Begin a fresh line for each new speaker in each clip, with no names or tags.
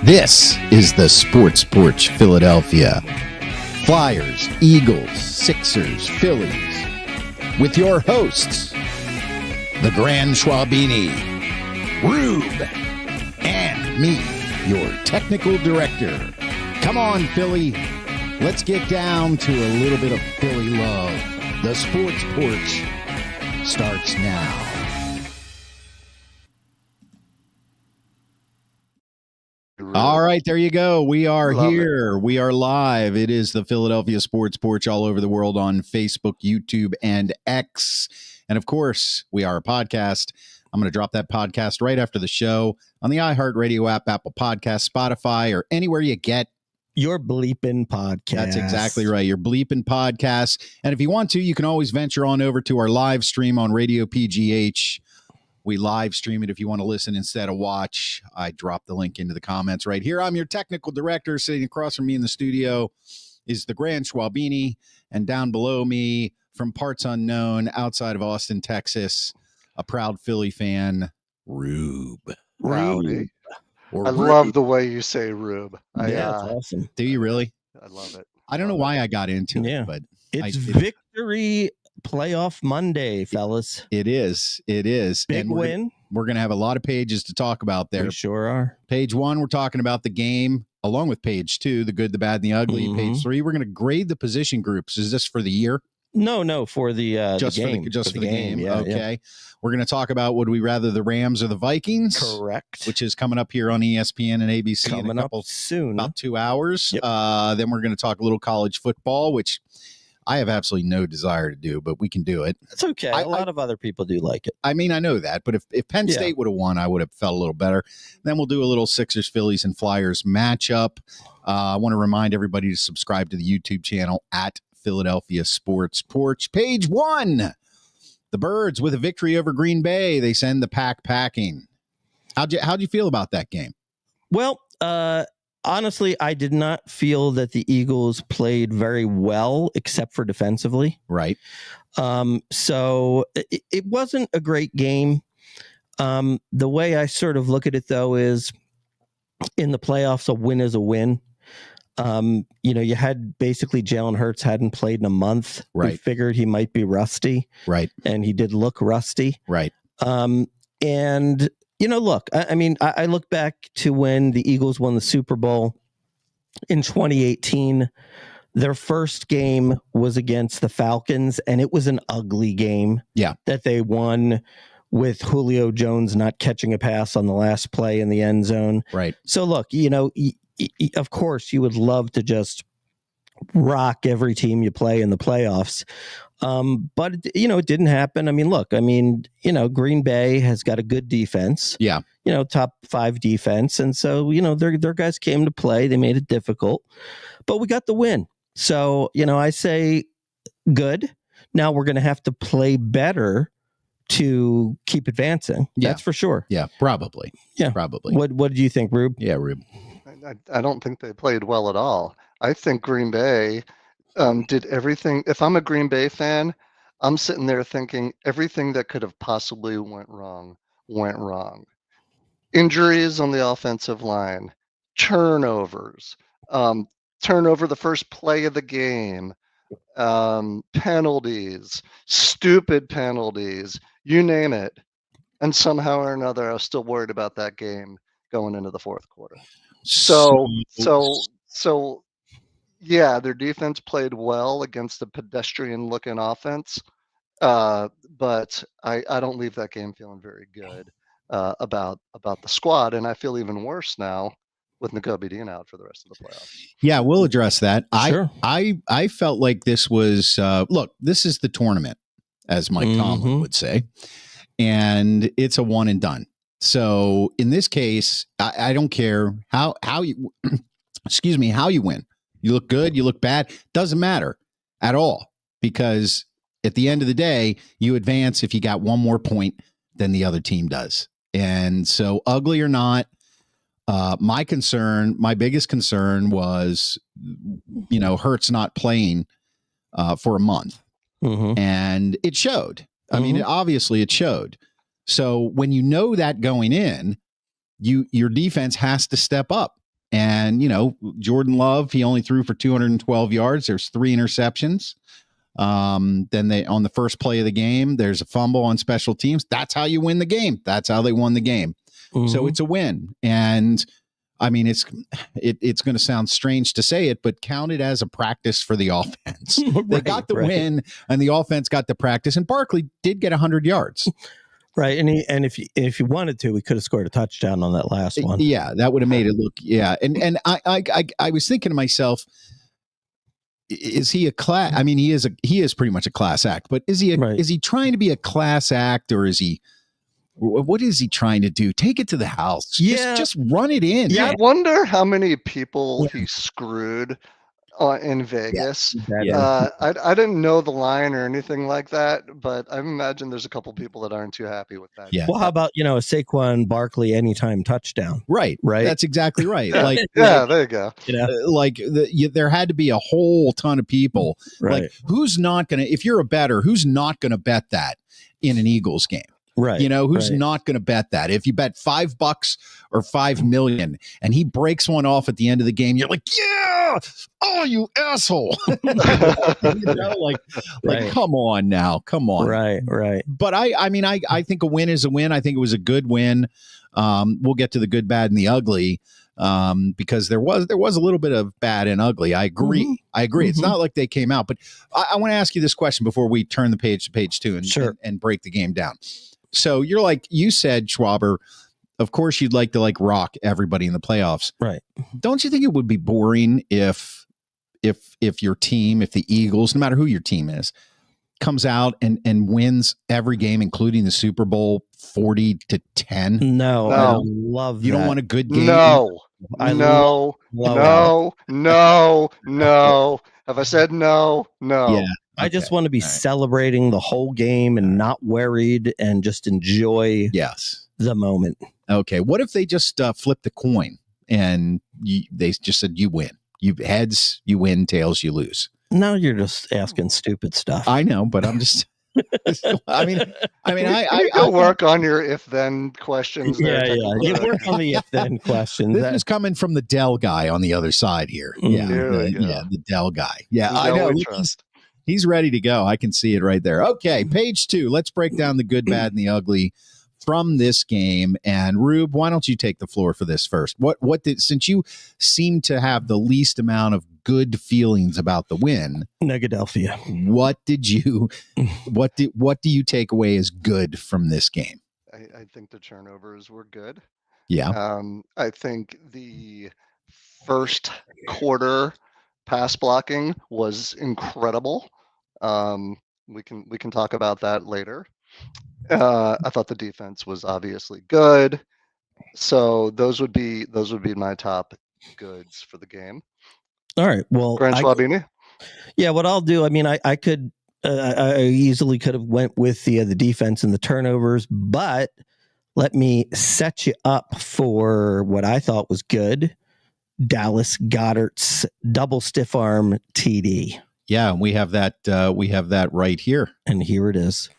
This is the Sports Porch Philadelphia. Flyers, Eagles, Sixers, Phillies. With your hosts, the Grand Schwabini, Rube, and me, your technical director. Come on, Philly. Let's get down to a little bit of Philly love. The Sports Porch starts now. All right, there you go. We are here. We are live. It is the Philadelphia Sports Porch all over the world on Facebook, YouTube, and X. And of course, we are a podcast. I'm going to drop that podcast right after the show on the iHeartRadio app, Apple Podcasts, Spotify, or anywhere you get
your bleeping podcast.
That's exactly right. Your bleeping podcast. And if you want to, you can always venture on over to our live stream on Radio PGH. We live stream it if you want to listen instead of watch. I dropped the link into the comments right here. I'm your technical director. Sitting across from me in the studio is the Grand Schwabini. And down below me, from parts unknown, outside of Austin, Texas, a proud Philly fan, Rube.
Rowdy. I love the way you say Rube.
Yeah, it's awesome.
Do you really?
I love it.
I don't know why I got into it, but
it's Victory Playoff Monday, fellas.
It is.
Big win.
We're going to have a lot of pages to talk about there.
We sure are.
Page 1, we're talking about the game, along with page 2, the good, the bad, and the ugly. Mm-hmm. Page 3, we're going to grade the position groups. Is this for the year?
No, for the game.
For the game.
Yeah,
okay.
Yeah.
We're going to talk about, would we rather the Rams or the Vikings?
Correct.
Which is coming up here on ESPN and ABC
coming up soon.
About 2 hours.
Yep.
Then we're going to talk a little college football, which I have absolutely no desire to do, but we can do it.
It's okay. A lot of other people do like it.
I mean, I know that, but if Penn State would have won, I would have felt a little better. Then we'll do a little Sixers, Phillies, and Flyers matchup. I want to remind everybody to subscribe to the YouTube channel at Philadelphia Sports Porch. Page 1, the Birds with a victory over Green Bay. They send the pack packing. How'd you feel about that game?
Well, honestly, I did not feel that the Eagles played very well, except for defensively.
Right.
So it wasn't a great game. The way I sort of look at it, though, is in the playoffs, a win is a win. You had basically Jalen Hurts hadn't played in a month.
Right.
We figured he might be rusty.
Right.
And he did look rusty.
Right.
And look, I look back to when the Eagles won the Super Bowl in 2018. Their first game was against the Falcons, and it was an ugly game.
Yeah. That
they won with Julio Jones not catching a pass on the last play in the end zone.
Right.
So look, of course, you would love to just rock every team you play in the playoffs. But it didn't happen. Green Bay has got a good defense.
Yeah.
Top 5 defense. And so, their guys came to play. They made it difficult, but we got the win. So, I say good. Now we're going to have to play better to keep advancing.
Yeah.
That's for sure.
Yeah, probably.
Yeah.
Probably.
What do you think, Rube?
Yeah, Rube.
I don't think they played well at all. I think Green Bay did everything. If I'm a Green Bay fan, I'm sitting there thinking everything that could have possibly went wrong. Injuries on the offensive line, turnovers, turnover the first play of the game, penalties, stupid penalties, you name it. And somehow or another, I was still worried about that game going into the fourth quarter. So yeah, their defense played well against a pedestrian-looking offense, but I don't leave that game feeling very good about the squad, and I feel even worse now with N'Kobe Dean out for the rest of the playoffs.
Yeah, we'll address that.
Sure.
I felt like this was look, this is the tournament, as Mike Tomlin would say, and it's a one and done. So in this case, I don't care how you how you win. You look good, you look bad, doesn't matter at all, because at the end of the day, you advance if you got one more point than the other team does. And so ugly or not, my biggest concern was, Hurts not playing for a month.
Mm-hmm.
And it showed. I mean, obviously it showed. So when you know that going in, your defense has to step up. And, Jordan Love, he only threw for 212 yards. There's 3 interceptions. Then on the first play of the game, there's a fumble on special teams. That's how you win the game. That's how they won the game. Mm-hmm. So it's a win. And I mean, it's going to sound strange to say it, but count it as a practice for the offense. They got the win, and the offense got the practice. And Barkley did get 100 yards.
Right, and if you wanted to, we could have scored a touchdown on that last one.
Yeah, that would have made it look. Yeah, and I was thinking to myself, is he a class? I mean, he is pretty much a class act, but is he trying to be a class act, or is he? What is he trying to do? Take it to the house.
Yeah,
just run it in.
Yeah, I wonder how many people he screwed in Vegas.
Yeah.
I didn't know the line or anything like that, but I imagine there's a couple people that aren't too happy with that.
Yeah.
Well, how about a Saquon Barkley anytime touchdown?
Right. That's exactly right. Like,
there you go.
There had to be a whole ton of people.
Right.
Like, who's not going to? If you're a bettor, who's not going to bet that in an Eagles game?
Right.
Who's not going to bet that? If you bet $5 or $5 million and he breaks one off at the end of the game, you're like, yeah, oh, you asshole. Come on now. Come on.
Right.
But I think a win is a win. I think it was a good win. We'll get to the good, bad, and the ugly. Because there was a little bit of bad and ugly. I agree.
Mm-hmm.
It's not like they came out, but I want to ask you this question before we turn the page to page 2 and break the game down. So you said, Schwaber, of course you'd like to rock everybody in the playoffs.
Right.
Don't you think it would be boring if your team, if the Eagles, no matter who your team is, comes out and wins every game, including the Super Bowl 40-10?
No. I love
you
that.
don't want a good game?
No. Have I said no? No.
Yeah.
I just want to be celebrating the whole game and not worried and just enjoy the moment.
Okay. What if they just flipped the coin and they just said you win? You heads, you win, tails, you lose.
No, you're just asking stupid stuff.
I know, but I'm just I
go work on your if-then questions.
Yeah. You work on the if-then questions.
This is coming from the Dell guy on the other side here. The Dell guy. Yeah, I know. He's ready to go. I can see it right there. Okay, page 2. Let's break down the good, bad, and the ugly from this game. And Rube, why don't you take the floor for this first? Since you seem to have the least amount of good feelings about the win,
Negadelphia.
What do you take away as good from this game?
I think the turnovers were good.
Yeah.
I think the first quarter pass blocking was incredible. We can talk about that later. I thought the defense was obviously good. So those would be my top goods for the game.
All right. Well,
Grant Schwabini?
Yeah, what I'll do, I could I easily could have went with the defense and the turnovers, but let me set you up for what I thought was good. Dallas Goedert's double stiff arm TD.
Yeah, we have that right here.
And here it is.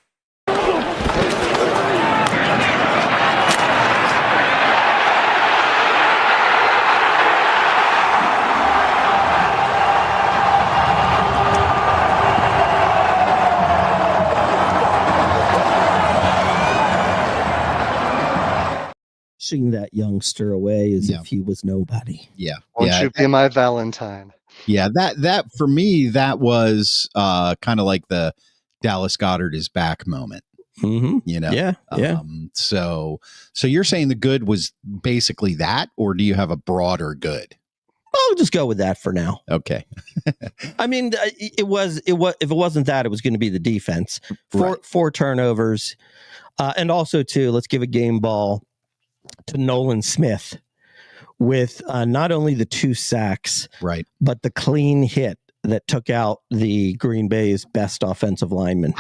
Pushing that youngster away as if he was nobody.
Yeah.
Won't you be my Valentine?
Yeah, that for me, that was kind of like the Dallas Goedert is back moment.
Mm-hmm.
Yeah. So you're saying the good was basically that, or do you have a broader good?
I'll just go with that for now.
Okay.
I mean, it was if it wasn't that, it was going to be the defense. Four turnovers, and also too, let's give a game ball to Nolan Smith with not only the 2 sacks,
right,
but the clean hit that took out the Green Bay's best offensive lineman.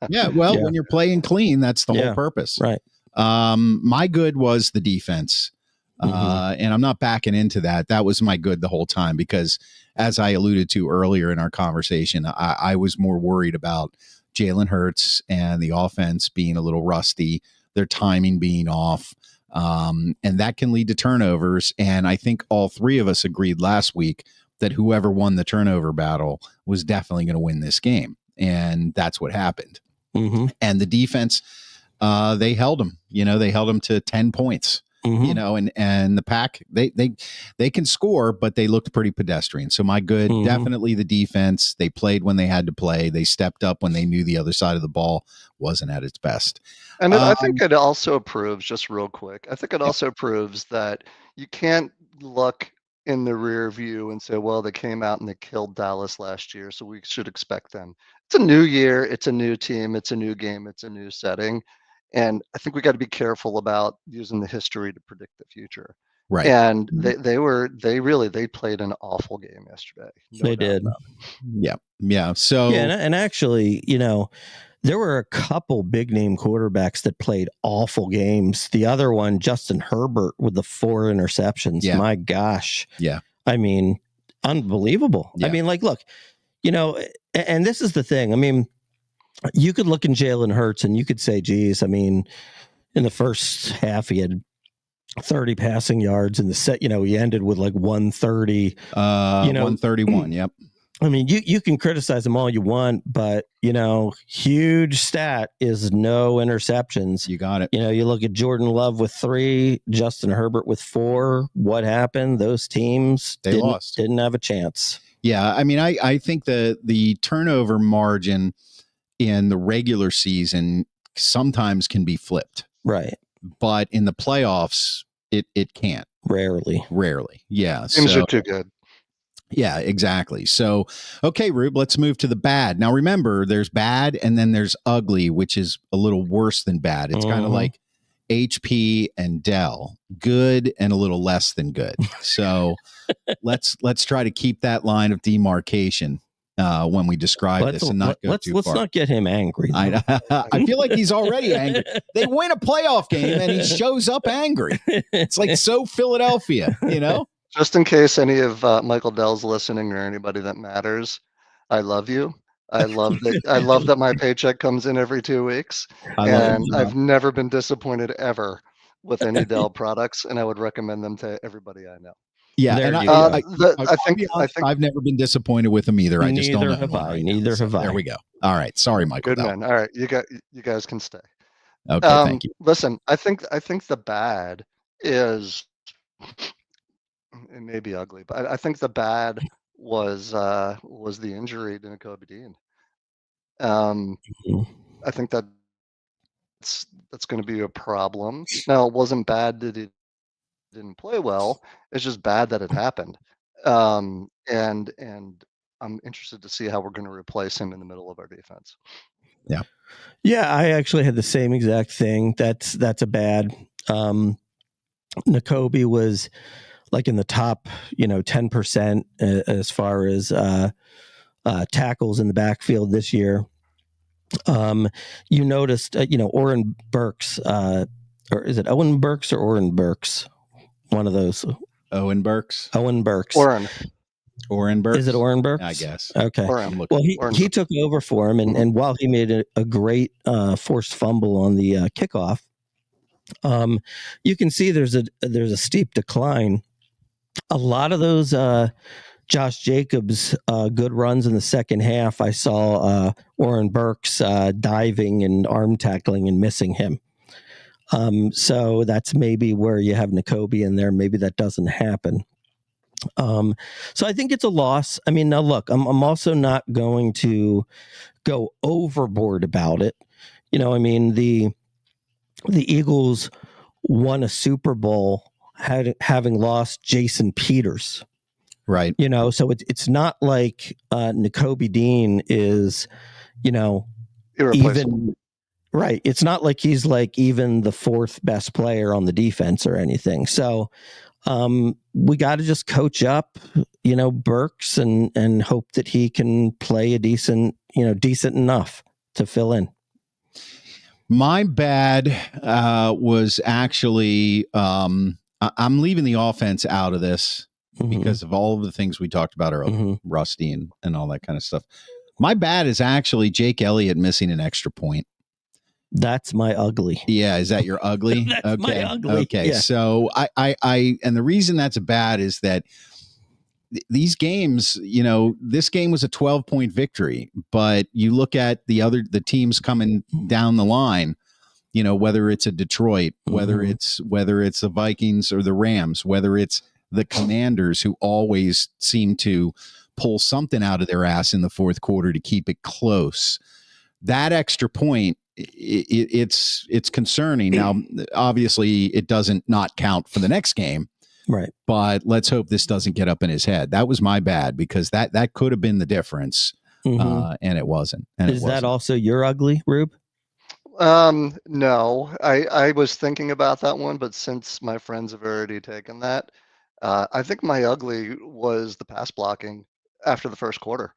Yeah. Well, when you're playing clean, that's the whole purpose.
Right.
My good was the defense. And I'm not backing into that. That was my good the whole time, because as I alluded to earlier in our conversation, I was more worried about Jalen Hurts and the offense being a little rusty, their timing being off. And that can lead to turnovers. And I think all three of us agreed last week that whoever won the turnover battle was definitely going to win this game. And that's what happened.
Mm-hmm.
And the defense, they held them, they held them to 10 points, and the Pack, they can score, but they looked pretty pedestrian. So my good, definitely the defense. They played when they had to play. They stepped up when they knew the other side of the ball wasn't at its best.
And I think it also proves, just real quick, I think it also proves that you can't look in the rear view and say, well, they came out and they killed Dallas last year, so we should expect them. It's a new year. It's a new team. It's a new game. It's a new setting. And I think we got to be careful about using the history to predict the future.
Right.
And they played an awful game yesterday.
They did.
Yeah. Yeah. So,
and actually, there were a couple big name quarterbacks that played awful games. The other one, Justin Herbert, with the 4 interceptions.
Yeah.
My gosh.
Yeah.
I mean, unbelievable. Yeah. I mean, look, and this is the thing. I mean, you could look in Jalen Hurts and you could say, geez, I mean, in the first half, he had 30 passing yards. In the set, he ended with like 130.
131. Yep.
I mean, you can criticize him all you want, but, huge stat is no interceptions.
You got it.
You look at Jordan Love with 3, Justin Herbert with 4. What happened? Those teams didn't have a chance.
Yeah. I mean, I think the turnover margin in the regular season sometimes can be flipped.
Right.
But in the playoffs, it can't.
Rarely.
Yeah.
Teams are too good.
Yeah, exactly. So, okay, Rube, let's move to the bad. Now, remember, there's bad and then there's ugly, which is a little worse than bad. It's kind of like HP and Dell, good and a little less than good. So let's try to keep that line of demarcation when we describe this and not go too far.
Let's not get him angry.
I feel like he's already angry. They win a playoff game and he shows up angry. It's like so Philadelphia,
Just in case any of Michael Dell's listening or anybody that matters, I love you. I love that my paycheck comes in every 2 weeks, and I've never been disappointed ever with any Dell products, and I would recommend them to everybody I know.
Yeah,
and
I think I've never been disappointed with them either. I just don't know.
Neither have I.
There we go. All right, sorry, Michael.
Good man. All right, you guys can stay.
Okay, thank you.
Listen, I think the bad is. It may be ugly, but I think the bad was the injury to Nakobe Dean. I think that's going to be a problem. Now, it wasn't bad that he didn't play well. It's just bad that it happened. And I'm interested to see how we're going to replace him in the middle of our defense.
Yeah, I actually had the same exact thing. That's a bad. Nakobe was like in the top, 10% as far as tackles in the backfield this year. You noticed, Oren Burks, or is it Owen Burks or Oren Burks? One of those.
Owen Burks.
Owen Burks.
Oren Burks.
Is it Oren Burks?
I guess.
Okay. Well, he took over for him, and while he made a great forced fumble on the kickoff, you can see there's a steep decline. A lot of those Josh Jacobs good runs in the second half, I saw Oren Burks diving and arm tackling and missing him. So that's maybe where you have Nakobe in there. Maybe that doesn't happen. So I think it's a loss. I mean, now look, I'm also not going to go overboard about it. I mean, the Eagles won a Super Bowl having lost Jason Peters.
Right.
So it's not like Nakobe Dean is, even right. It's not like he's like even the 4th best player on the defense or anything. So we got to just coach up, Burks and hope that he can play a decent enough to fill in.
My bad was actually I'm leaving the offense out of this because of all of the things we talked about earlier, Rusty and all that kind of stuff. My bad is actually Jake Elliott missing an extra point.
That's my ugly.
Yeah, is that your ugly?
That's
okay.
my ugly.
Okay.
Yeah.
So I and the reason that's bad is that these games, this game was a 12-point victory, but you look at the teams coming down the line, whether it's a Detroit, whether it's the Vikings or the Rams, whether it's the Commanders, who always seem to pull something out of their ass in the fourth quarter to keep it close. That extra point, it's concerning. Now, obviously, it doesn't not count for the next game,
right?
But let's hope this doesn't get up in his head. That was my bad, because that could have been the difference, and it wasn't.
Is that also your ugly, Rube?
No, I was thinking about that one, but since my friends have already taken that, I think my ugly was the pass blocking after the first quarter.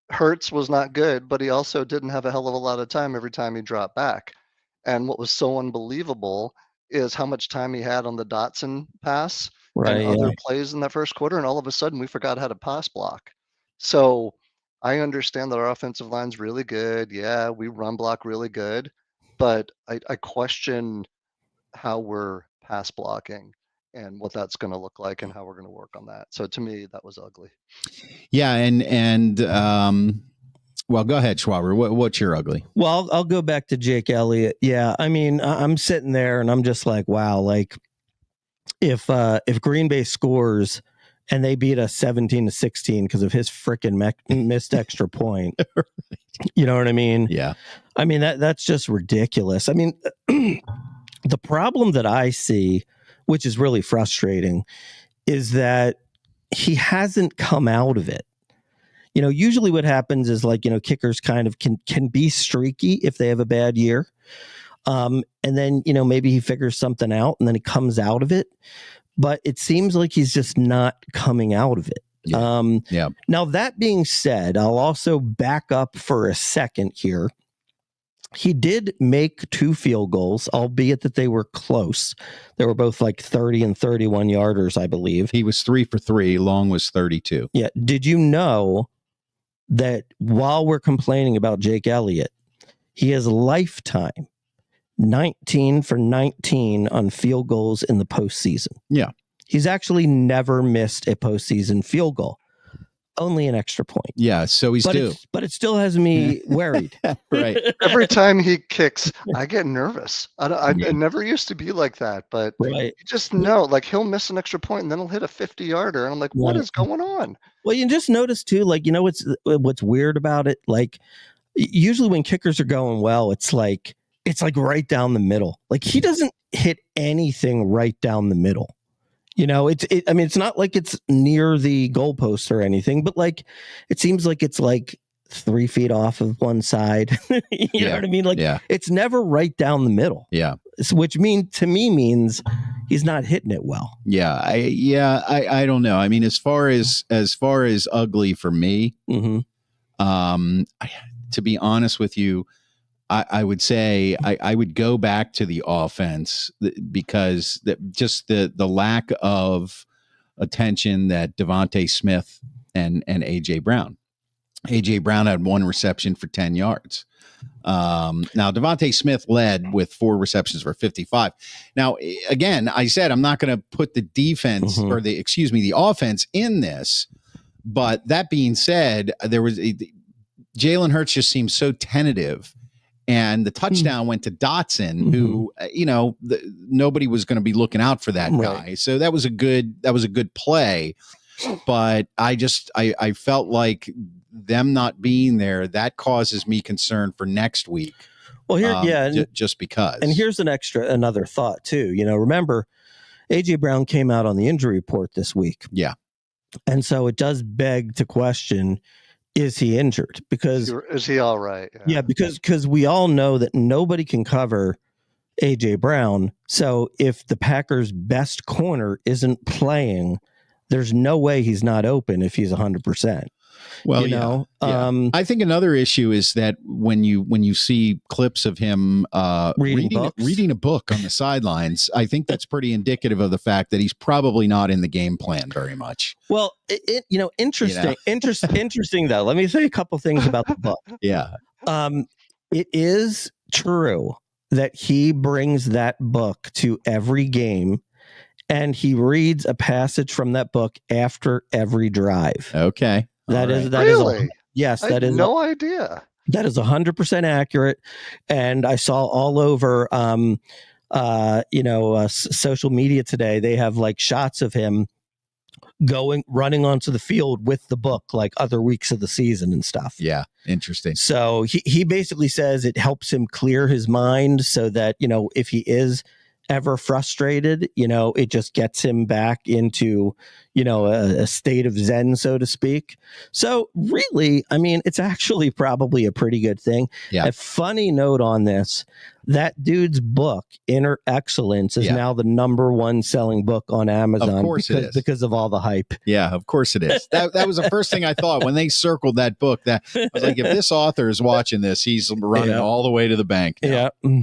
Hurts was not good, but he also didn't have a hell of a lot of time every time he dropped back. And what was so unbelievable is how much time he had on the Dotson pass and other plays in that first quarter, and all of a sudden we forgot how to pass block. So I understand that our offensive line's really good. Yeah, we run block really good, but I question how we're pass blocking and what that's going to look like and how we're going to work on that. So to me, that was ugly.
Yeah, and well, go ahead, Schwaber. What's your ugly?
Well, I'll go back to Jake Elliott. Yeah, I mean, I'm sitting there and I'm just like, wow, like if Green Bay scores and they beat us 17-16 because of his freaking missed extra point, you know what I mean?
Yeah.
I mean, that's just ridiculous. I mean, the problem that I see, which is really frustrating, is that he hasn't come out of it. Usually what happens is, like, kickers kind of can be streaky if they have a bad year. And then, maybe he figures something out and then he comes out of it. But it seems like he's just not coming out of it.
Yeah.
Now, that being said, I'll also back up for a second here. He did make 2 field goals, albeit that they were close. They were both like 30 and 31 yarders, I believe.
He was 3 for 3. Long was 32.
Yeah. Did you know that while we're complaining about Jake Elliott, he has lifetime 19 for 19 on field goals in the postseason?
Yeah.
He's actually never missed a postseason field goal. Only an extra point.
Yeah, so he's due.
But it still has me worried.
Right.
Every time he kicks, I get nervous. I never used to be like that, but you just know, like, he'll miss an extra point and then he'll hit a 50-yarder. And I'm like, what is going on?
Well, you just notice too, like, what's weird about it? Like, usually when kickers are going well, it's like right down the middle. Like, he doesn't hit anything right down the middle. I mean, it's not like it's near the goalpost or anything, but like, it seems like it's like 3 feet off of one side. you know what I mean? Like, it's never right down the middle.
Yeah.
Which means he's not hitting it well.
Yeah. I don't know. I mean, as far as ugly for me, to be honest with you, I would say I would go back to the offense, because just the lack of attention that Devontae Smith and A.J. Brown. A.J. Brown had 1 reception for 10 yards. Now, Devontae Smith led with 4 receptions for 55. Now, again, I said I'm not going to put the defense or the offense in this. But that being said, Jalen Hurts just seems so tentative. And the touchdown went to Dotson, who, nobody was going to be looking out for that guy. So that was a good play. But I felt like them not being there, that causes me concern for next week.
Well,
just because.
And here's another thought too. Remember, AJ Brown came out on the injury report this week.
Yeah.
And so it does beg to question, is he injured? Because
is he all right?
Yeah, because we all know that nobody can cover AJ Brown. So if the Packers' best corner isn't playing, there's no way he's not open if he's 100%.
Well, I think another issue is that when you see clips of him reading a book on the sidelines, I think that's pretty indicative of the fact that he's probably not in the game plan very much.
Well, interesting though. Let me say a couple things about the book.
Yeah.
It is true that he brings that book to every game, and he reads a passage from that book after every drive.
Okay.
That is
really?
Yes,
I had no idea.
That is 100% accurate, and I saw all over social media today. They have like shots of him running onto the field with the book like other weeks of the season and stuff.
Yeah, interesting.
So he basically says it helps him clear his mind so that, if he is ever frustrated, it just gets him back into, a state of zen, so to speak. So really, I mean, it's actually probably a pretty good thing.
Yeah.
A funny note on this, that dude's book, Inner Excellence, is now the #1 selling book on Amazon.
Of course it is.
Because of all the hype.
Yeah, of course it is. That was the first thing I thought when they circled that book. That I was like, if this author is watching this, he's running all the way to the bank now.
Yeah.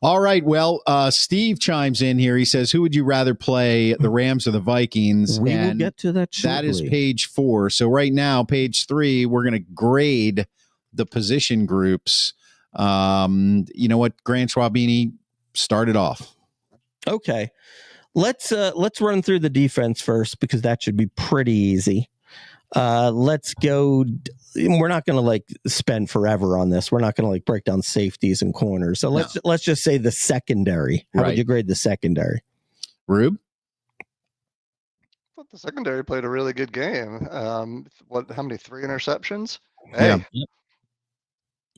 All right. Well, Steve chimes in here. He says, who would you rather play, the Rams or the Vikings?
We will get to that shortly.
That is page 4. So right now, page 3, we're going to grade the position groups. You know what? Grant Schwabini started off.
Okay. Let's run through the defense first, because that should be pretty easy. Let's go. We're not going to spend forever on this. We're not going to break down safeties and corners. So let's just say the secondary. How would you grade the secondary?
Rube?
I thought the secondary played a really good game. How many? 3 interceptions?
Yeah.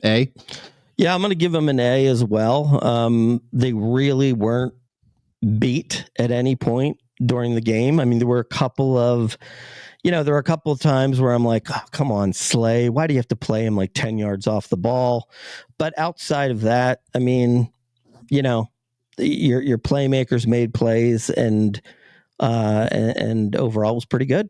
A?
Yeah, I'm going to give them an A as well. They really weren't beat at any point during the game. I mean, there were a couple of times where I'm like, oh, come on, Slay. Why do you have to play him 10 yards off the ball? But outside of that, I mean, your playmakers made plays, and overall was pretty good.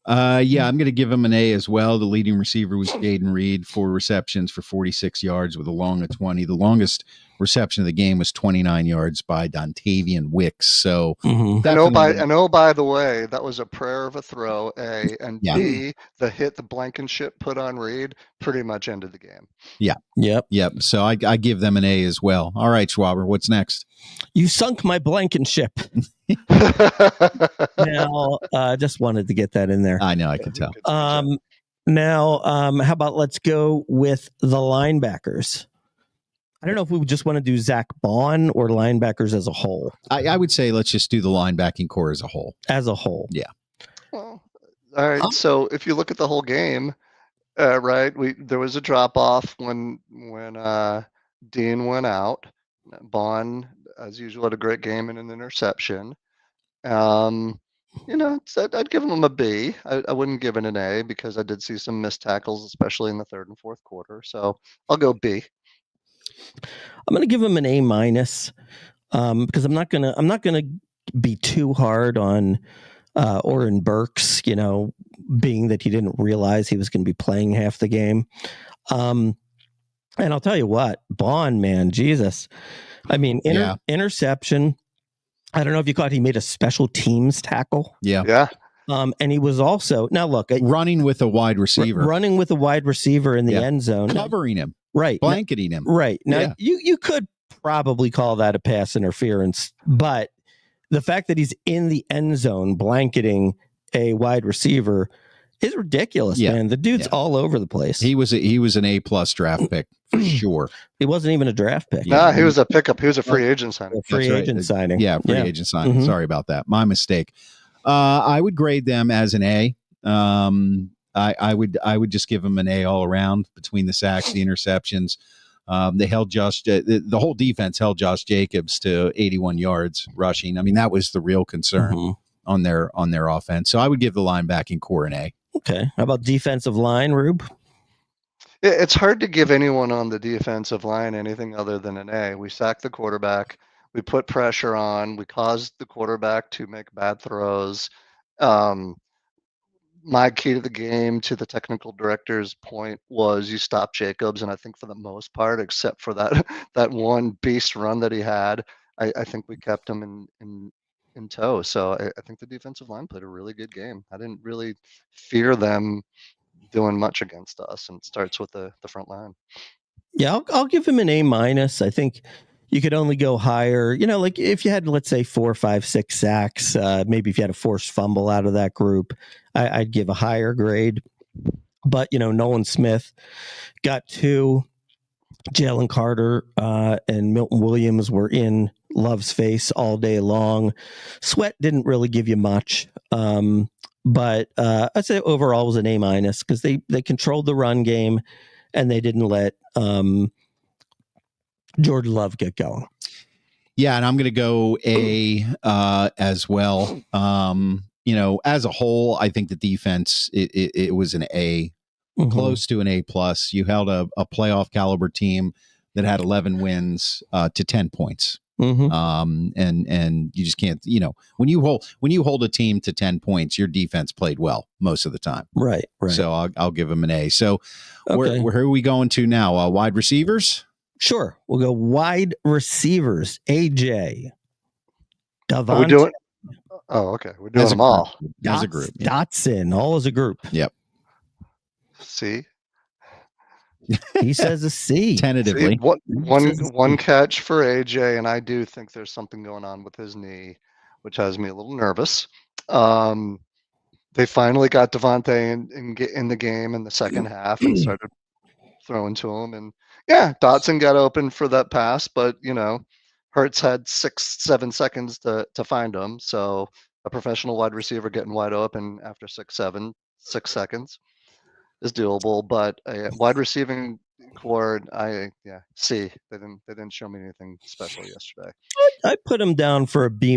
Yeah, I'm going to give him an A as well. The leading receiver was Jaden Reed, 4 receptions for 46 yards with a long of 20. The longest reception of the game was 29 yards by Dontavian Wicks. So,
by the way, that was a prayer of a throw, A, and B, the hit the Blankenship put on Reed pretty much ended the game.
Yeah. Yep. So I give them an A as well. All right, Schwaber, what's next?
You sunk my Blankenship. Now, just wanted to get that in there.
I know, I can tell.
Now, how about let's go with the linebackers? I don't know if we just want to do Zach Bond or linebackers as a whole.
I would say let's just do the linebacking core as a whole.
Yeah.
Well, all right. So if you look at the whole game, right, there was a drop off when Dean went out. Bond, as usual, had a great game and an interception. I'd give him a B. I wouldn't give it an A because I did see some missed tackles, especially in the 3rd and 4th quarter. So I'll go B.
I'm going to give him an A-, because I'm not gonna be too hard on Oren Burks, being that he didn't realize he was going to be playing half the game. And I'll tell you what, Bond, man, Jesus. I mean, interception. I don't know if you caught, he made a special teams tackle.
Yeah.
And he was also, now look,
running with a wide receiver
in the end zone,
covering him,
right,
blanketing him.
Right. Now you could probably call that a pass interference, but the fact that he's in the end zone blanketing a wide receiver is ridiculous, man. The dude's all over the place.
He was an A+ draft pick for sure.
He wasn't even a draft pick.
Nah, he was a pickup. He was a free agent signing.
Agent signing.
Yeah, free agent signing. Mm-hmm. Sorry about that. My mistake. I would grade them as an A. I would just give them an A all around between the sacks, the interceptions. They held the whole defense held Josh Jacobs to 81 yards rushing. I mean, that was the real concern on their offense. So I would give the linebacking core an A.
Okay. How about defensive line, Rube?
It's hard to give anyone on the defensive line anything other than an A. We sacked the quarterback. We put pressure on. We caused the quarterback to make bad throws. My key to the game, to the technical director's point, was you stop Jacobs, and I think for the most part, except for that one beast run that he had, I think we kept him in tow. So I think the defensive line played a really good game. I didn't really fear them doing much against us, and it starts with the front line.
Yeah, I'll give him an A-. I think you could only go higher. Like if you had, let's say, 4, 5, 6 sacks, maybe if you had a forced fumble out of that group, I'd give a higher grade. But, Nolan Smith got 2. Jalen Carter and Milton Williams were in Love's face all day long. Sweat didn't really give you much. But I'd say overall was an A- because they controlled the run game and they didn't let Jordan Love get going.
Yeah, and I'm going to go A as well. As a whole, I think the defense it was an A, close to an A plus. You held a playoff caliber team that had 11 wins to 10 points. And you just can't. When you hold a team to 10 points, your defense played well most of the time.
Right.
So I'll give them an A. So where are we going to now? Wide receivers.
Sure. We'll go wide receivers. AJ. Davante.
Are we doing? Oh, okay. We're doing them all.
As a group.
Yeah. Dotson. All as a group.
Yep.
C.
He says a C.
Tentatively.
One catch for AJ, and I do think there's something going on with his knee, which has me a little nervous. They finally got Davante in the game in the second half and started throwing to him. And yeah, Dotson got open for that pass, but Hurts had 6-7 seconds to find him. So a professional wide receiver getting wide open after 6 seconds is doable. But a wide receiving core, C. They didn't show me anything special yesterday.
I put him down for a B-,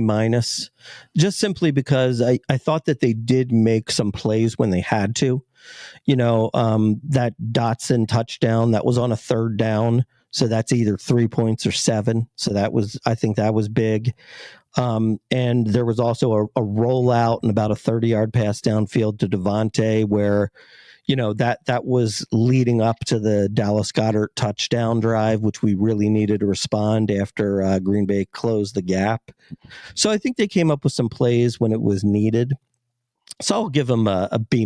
just simply because I thought that they did make some plays when they had to. That Dotson touchdown that was on a 3rd down. So that's either 3 points or 7. So I think that was big. And there was also a rollout and about a 30-yard pass downfield to Davante where, that was leading up to the Dallas Goedert touchdown drive, which we really needed to respond after Green Bay closed the gap. So I think they came up with some plays when it was needed. So I'll give them a B-.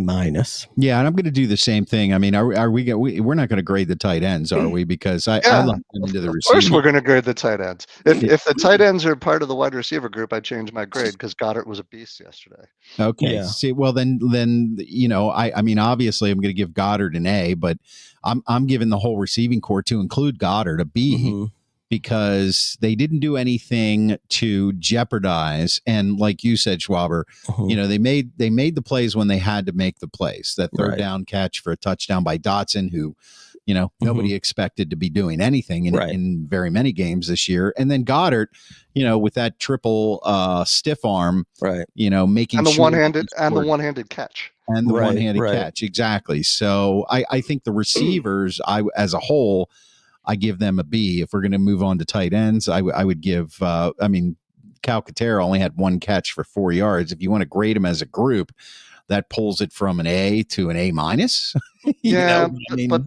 Yeah, and I'm going to do the same thing. I mean, we're not going to grade the tight ends, are we? Because I lumped them into the receiver.
Of course, we're going to grade the tight ends. If the tight ends are part of the wide receiver group, I'd change my grade because Goddard was a beast yesterday.
Okay. Yeah. See, well then I mean, obviously I'm going to give Goddard an A, but I'm giving the whole receiving core to include Goddard a B. Because they didn't do anything to jeopardize. And like you said, Schwaber, they made the plays when they had to make the plays. That 3rd down catch for a touchdown by Dotson, who, nobody expected to be doing anything in very many games this year. And then Goddard, with that triple stiff arm, making
and the one-handed catch.
And the one-handed catch. Exactly. So I think the receivers, as a whole, I give them a B. If we're going to move on to tight ends, I would give, Calcaterra only had 1 catch for 4 yards. If you want to grade them as a group, that pulls it from an A to an A-.
But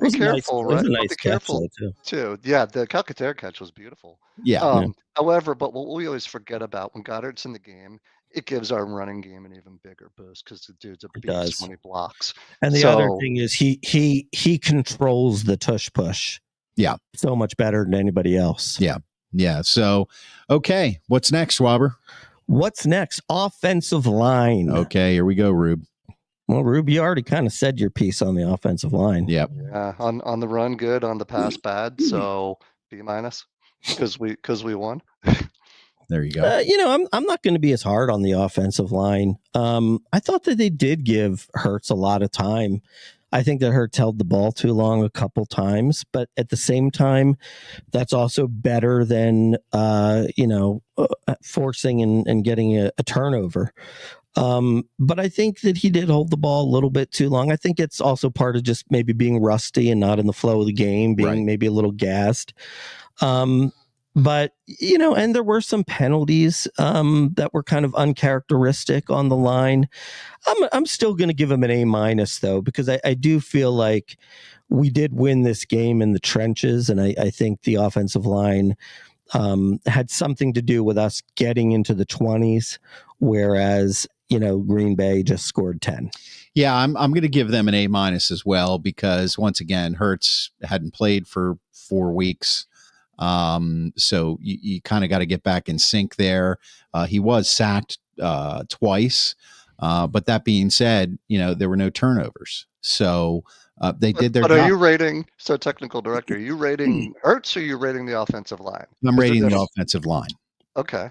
be careful, right? Be careful too. Yeah, the Calcaterra catch was beautiful.
Yeah.
However, but what we always forget about when Goddard's in the game, it gives our running game an even bigger boost because the dude's a beast when he blocks.
And the other thing is he controls the tush push.
Yeah.
So much better than anybody else.
Yeah. Yeah. So, okay. What's next, Schwaber?
What's next? Offensive line.
Okay. Here we go, Rube.
Well, Rube, you already kind of said your piece on the offensive line.
Yep.
Yeah. On the run, good. On the pass, bad. So B- because we won.
There you go.
I'm not going to be as hard on the offensive line. I thought that they did give Hurts a lot of time. I think that Hurts held the ball too long a couple times, but at the same time, that's also better than forcing and getting a turnover. But I think that he did hold the ball a little bit too long. I think it's also part of just maybe being rusty and not in the flow of the game, being maybe a little gassed. But, and there were some penalties that were kind of uncharacteristic on the line. I'm still going to give him an A-, though, because I do feel like we did win this game in the trenches. And I think the offensive line had something to do with us getting into the 20s, whereas, Green Bay just scored 10.
Yeah, I'm going to give them an A- as well, because once again, Hurts hadn't played for 4 weeks. So you kind of got to get back in sync there. He was sacked twice. But that being said, there were no turnovers. So they did their
But
job.
are you rating, so technical director, are you rating Hurts or are you rating the offensive line?
I'm rating the offensive line.
Okay.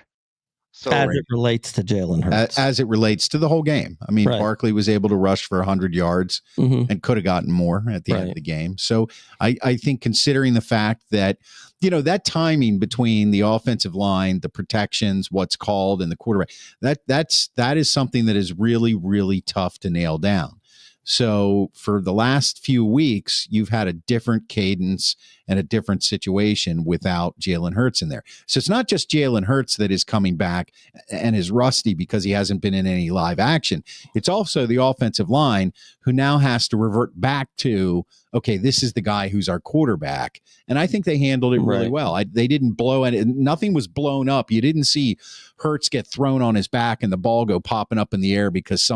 So
as it relates to Jalen Hurts.
As it relates to the whole game. I mean,
Right.
Barkley was able to rush for 100 yards and could have gotten more at the end of the game. So I think considering the fact that, that timing between the offensive line, the protections, what's called, and the quarterback, that is something that is really, really tough to nail down. So for the last few weeks, you've had a different cadence and a different situation without Jalen Hurts in there. So it's not just Jalen Hurts that is coming back and is rusty because he hasn't been in any live action. It's also the offensive line who now has to revert back to, okay, this is the guy who's our quarterback. And I think they handled it really well. They didn't blow it. Nothing was blown up. You didn't see Hurts get thrown on his back and the ball go popping up in the air because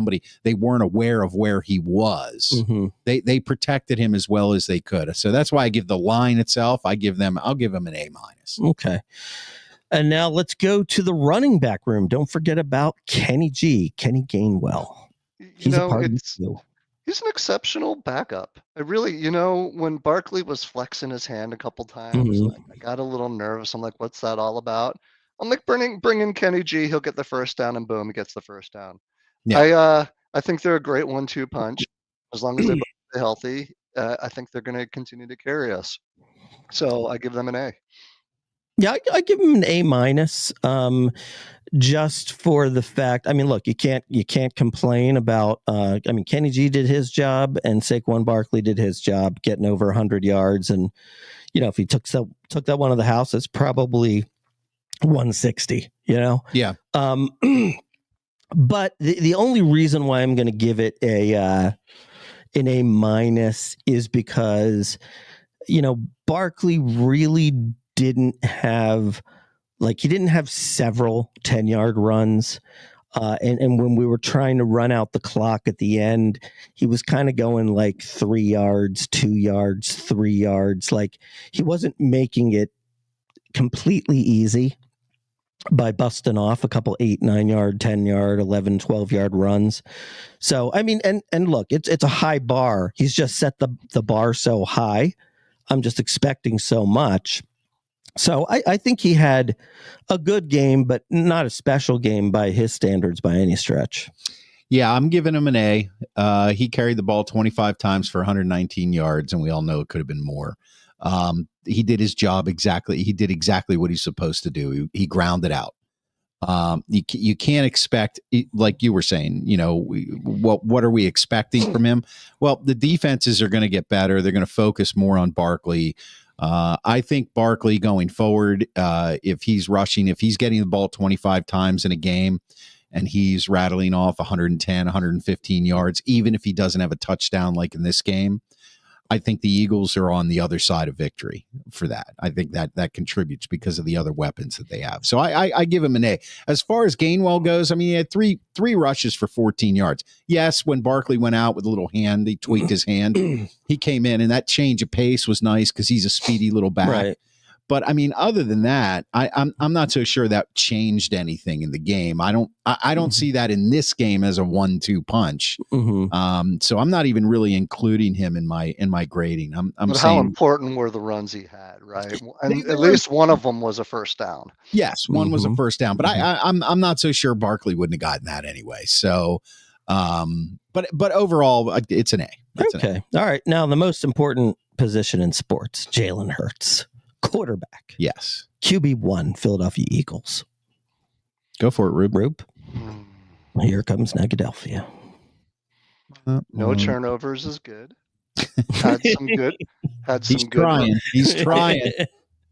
they weren't aware of where he was. They protected him as well as they could. So that's why I give the line itself, I'll give them an A-.
Okay. And now let's go to the running back room. Don't forget about Kenny Gainwell. He's
an exceptional backup. I really, when Barkley was flexing his hand a couple times, I got a little nervous. I'm like, what's that all about? I'm like, bring in Kenny G. He'll get the first down, and boom, he gets the first down. Yeah. I think they're a great 1-2 punch. As long as they stay healthy, I think they're going to continue to carry us. So I give them an A.
Yeah, I give them an A-. Just for the fact, I mean, look, you can't complain about. Kenny G did his job, and Saquon Barkley did his job, getting over 100 yards. And if he took that one of the house, it's probably 160.
Yeah.
But the only reason why I'm going to give it an A- is because Barkley really didn't have. He didn't have several 10-yard runs. And when we were trying to run out the clock at the end, he was kind of going 3 yards, 2 yards, 3 yards. He wasn't making it completely easy by busting off a couple 8, 9 yard, 10 yard, 11, 12 yard runs. So, I mean, and look, it's a high bar. He's just set the bar so high. I'm just expecting so much. So I think he had a good game, but not a special game by his standards by any stretch.
Yeah, I'm giving him an A. He carried the ball 25 times for 119 yards, and we all know it could have been more. He did his job exactly. He did exactly what he's supposed to do. He grounded out. You can't expect, like you were saying, what are we expecting from him? Well, the defenses are going to get better. They're going to focus more on Barkley. I think Barkley going forward, if he's rushing, if he's getting the ball 25 times in a game and he's rattling off 110, 115 yards, even if he doesn't have a touchdown like in this game, I think the Eagles are on the other side of victory for that. I think that contributes because of the other weapons that they have. So I give him an A. As far as Gainwell goes, I mean, he had three rushes for 14 yards. Yes, when Barkley went out with a little hand, he tweaked his hand. He came in, and that change of pace was nice because he's a speedy little back.
Right.
But I mean, other than that, I'm not so sure that changed anything in the game. I don't see that in this game as a 1-2 punch. So I'm not even really including him in my grading.
But how important were the runs he had, right? And at least one of them was a first down.
Yes, one was a first down. But I'm not so sure Barkley wouldn't have gotten that anyway. So, but overall, it's an A.
Okay. All right. Now the most important position in sports: Jalen Hurts. Quarterback.
Yes.
QB1, Philadelphia Eagles.
Go for it,
Rube. Here comes Negadelphia.
No turnovers is good. Had some good.
He's trying. He's trying.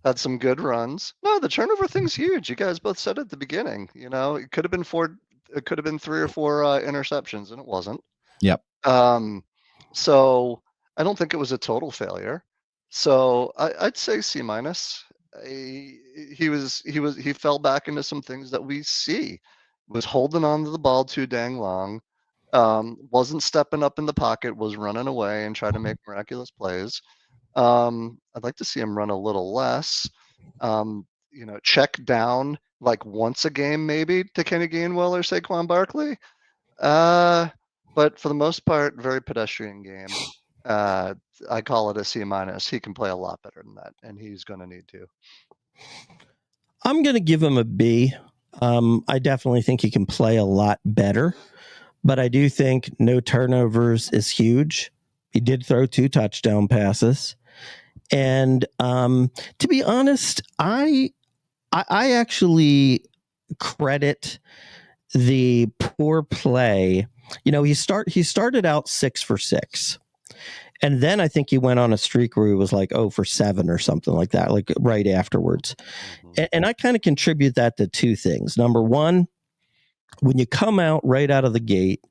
Had some good runs. No, the turnover thing's huge. You guys both said at the beginning. It could have been 4. It could have been 3 or 4 interceptions, and it wasn't.
Yep.
So I don't think it was a total failure. So I'd say C-. He fell back into some things that we see. Was holding on to the ball too dang long. Wasn't stepping up in the pocket. Was running away and trying to make miraculous plays. I'd like to see him run a little less. Check down like once a game maybe to Kenny Gainwell or Saquon Barkley. But for the most part, very pedestrian game. I call it a C-. He can play a lot better than that, and he's going to need to.
I'm going to give him a B. I definitely think he can play a lot better, but I do think no turnovers is huge. He did throw 2 touchdown passes. And to be honest, I actually credit the poor play. He started out 6 for 6. And then I think he went on a streak where he was like 0 for 7 or something like that, like right afterwards. And I kind of contribute that to 2 things. Number one, when you come out right out of the gate,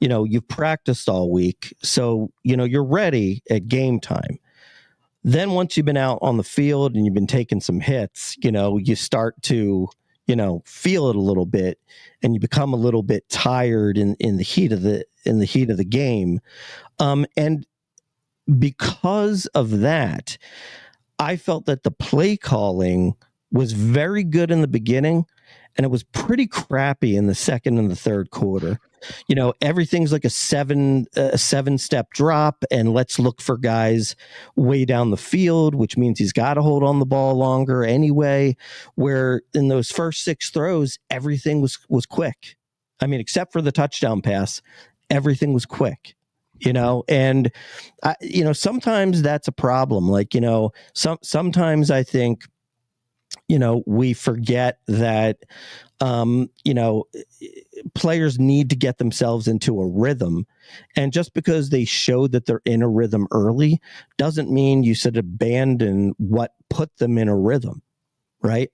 you've practiced all week. So, you're ready at game time. Then once you've been out on the field and you've been taking some hits, you start to, feel it a little bit, and you become a little bit tired in the heat of the game. And because of that, I felt that the play calling was very good in the beginning, and it was pretty crappy in the second and the third quarter. Everything's like a 7-step drop, and let's look for guys way down the field, which means he's got to hold on the ball longer anyway, where in those first 6 throws, everything was quick. I mean, except for the touchdown pass, everything was quick. And sometimes that's a problem. Like, sometimes I think, we forget that, players need to get themselves into a rhythm. And just because they show that they're in a rhythm early doesn't mean you should abandon what put them in a rhythm. Right.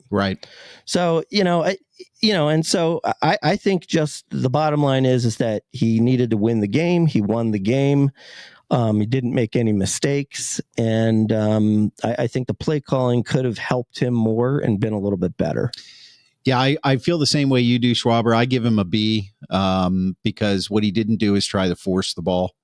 So, and so I think just the bottom line is that he needed to win the game. He won the game. He didn't make any mistakes. And I think the play calling could have helped him more and been a little bit better.
Yeah, I feel the same way you do, Schwaber. I give him a B because what he didn't do is try to force the ball.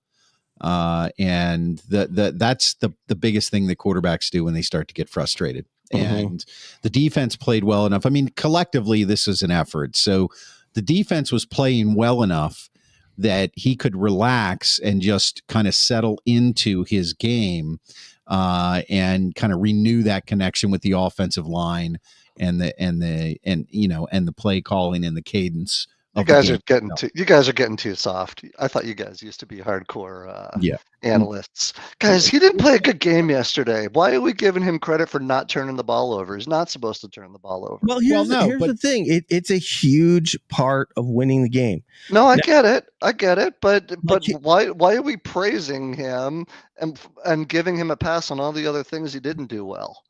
And that's the biggest thing that quarterbacks do when they start to get frustrated. And the defense played well enough. I mean, collectively, this is an effort. So the defense was playing well enough that he could relax and just kind of settle into his game and kind of renew that connection with the offensive line and the play calling and the cadence.
You guys are getting too soft. I thought you guys used to be hardcore analysts. Guys, he didn't play a good game yesterday. Why are we giving him credit for not turning the ball over? He's not supposed to turn the ball over.
Well, here's the thing. It's a huge part of winning the game.
No, I get it. But why are we praising him and giving him a pass on all the other things he didn't do well?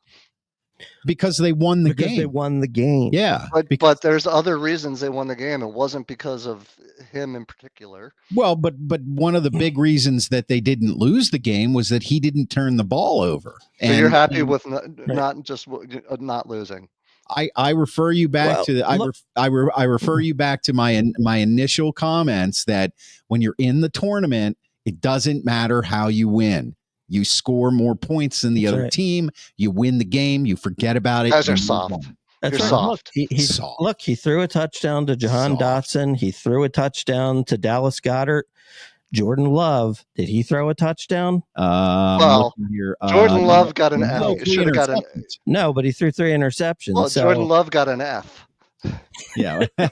Because they won the game.
They won the game.
Yeah.
But there's other reasons they won the game. It wasn't because of him in particular.
Well, but one of the big reasons that they didn't lose the game was that he didn't turn the ball over.
So you're happy with not just not losing.
I refer you back I refer you back to my initial comments that when you're in the tournament, it doesn't matter how you win. You score more points than the other team. You win the game. You forget about it.
You guys are soft.
That's
You're
right.
soft.
Look, he threw a touchdown to Jahan Dotson. He threw a touchdown to Dallas Goedert. Jordan Love, did he throw a touchdown?
Jordan Love got an F. He should have got an
No, but he threw 3 interceptions.
Well, Jordan Love got an F.
Yeah.
I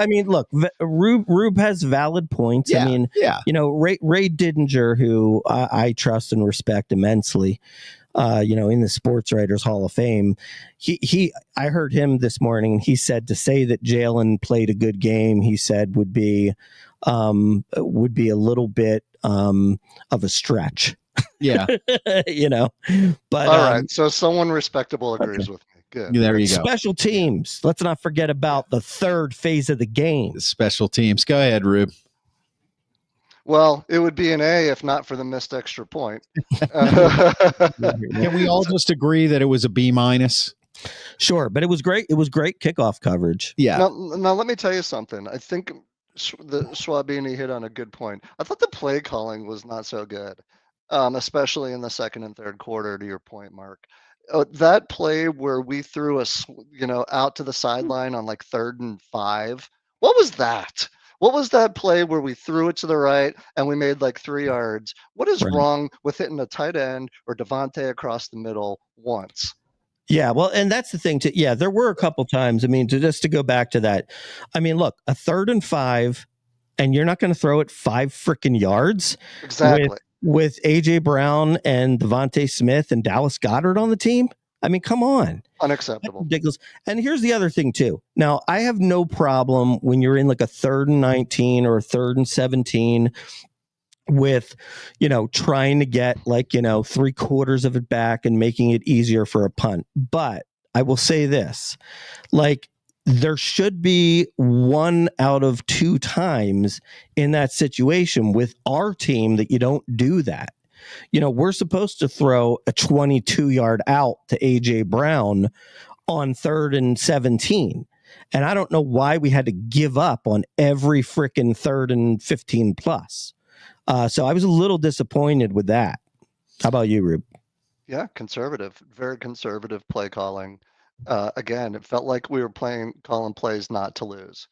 mean, look. Rube has valid points.
Yeah,
I mean, Ray Didinger, who I trust and respect immensely, in the Sports Writers Hall of Fame. I heard him this morning. He said to say that Jalen played a good game, he said would be a little bit of a stretch.
Yeah.
But
all right. So someone respectable agrees with me. Good.
There you go.
Special teams. Let's not forget about the third phase of the game.
Special teams. Go ahead, Rube.
Well, it would be an A if not for the missed extra point.
Can we all just agree that it was a B-?
Sure, but it was great. It was great kickoff coverage.
Yeah.
Now let me tell you something. I think the Schwabini hit on a good point. I thought the play calling was not so good. especially in the second and third quarter, to your point, Mark. That play where we threw out to the sideline on like 3rd and 5. What was that? What was that play where we threw it to the right and we made like 3 yards? What is wrong with hitting a tight end or Devontae across the middle once?
Yeah, well, and that's the thing too. Yeah, there were a couple times. I mean, just to go back to that. I mean, look, a 3rd and 5, and you're not going to throw it 5 freaking yards.
Exactly.
With AJ Brown and Devontae Smith and Dallas Goedert on the team. I mean, come on.
Unacceptable.
That's ridiculous. And here's the other thing too. Now, I have no problem when you're in like a 3rd and 19 or a 3rd and 17 with, trying to get like, 3/4 of it back and making it easier for a punt. But I will say this, like, there should be 1 out of 2 times in that situation with our team that you don't do that. We're supposed to throw a 22-yard out to AJ Brown on 3rd and 17. And I don't know why we had to give up on every freaking 3rd and 15 plus. So I was a little disappointed with that. How about you, Rube?
Yeah, conservative, very conservative play calling. Again, it felt like we were calling plays not to lose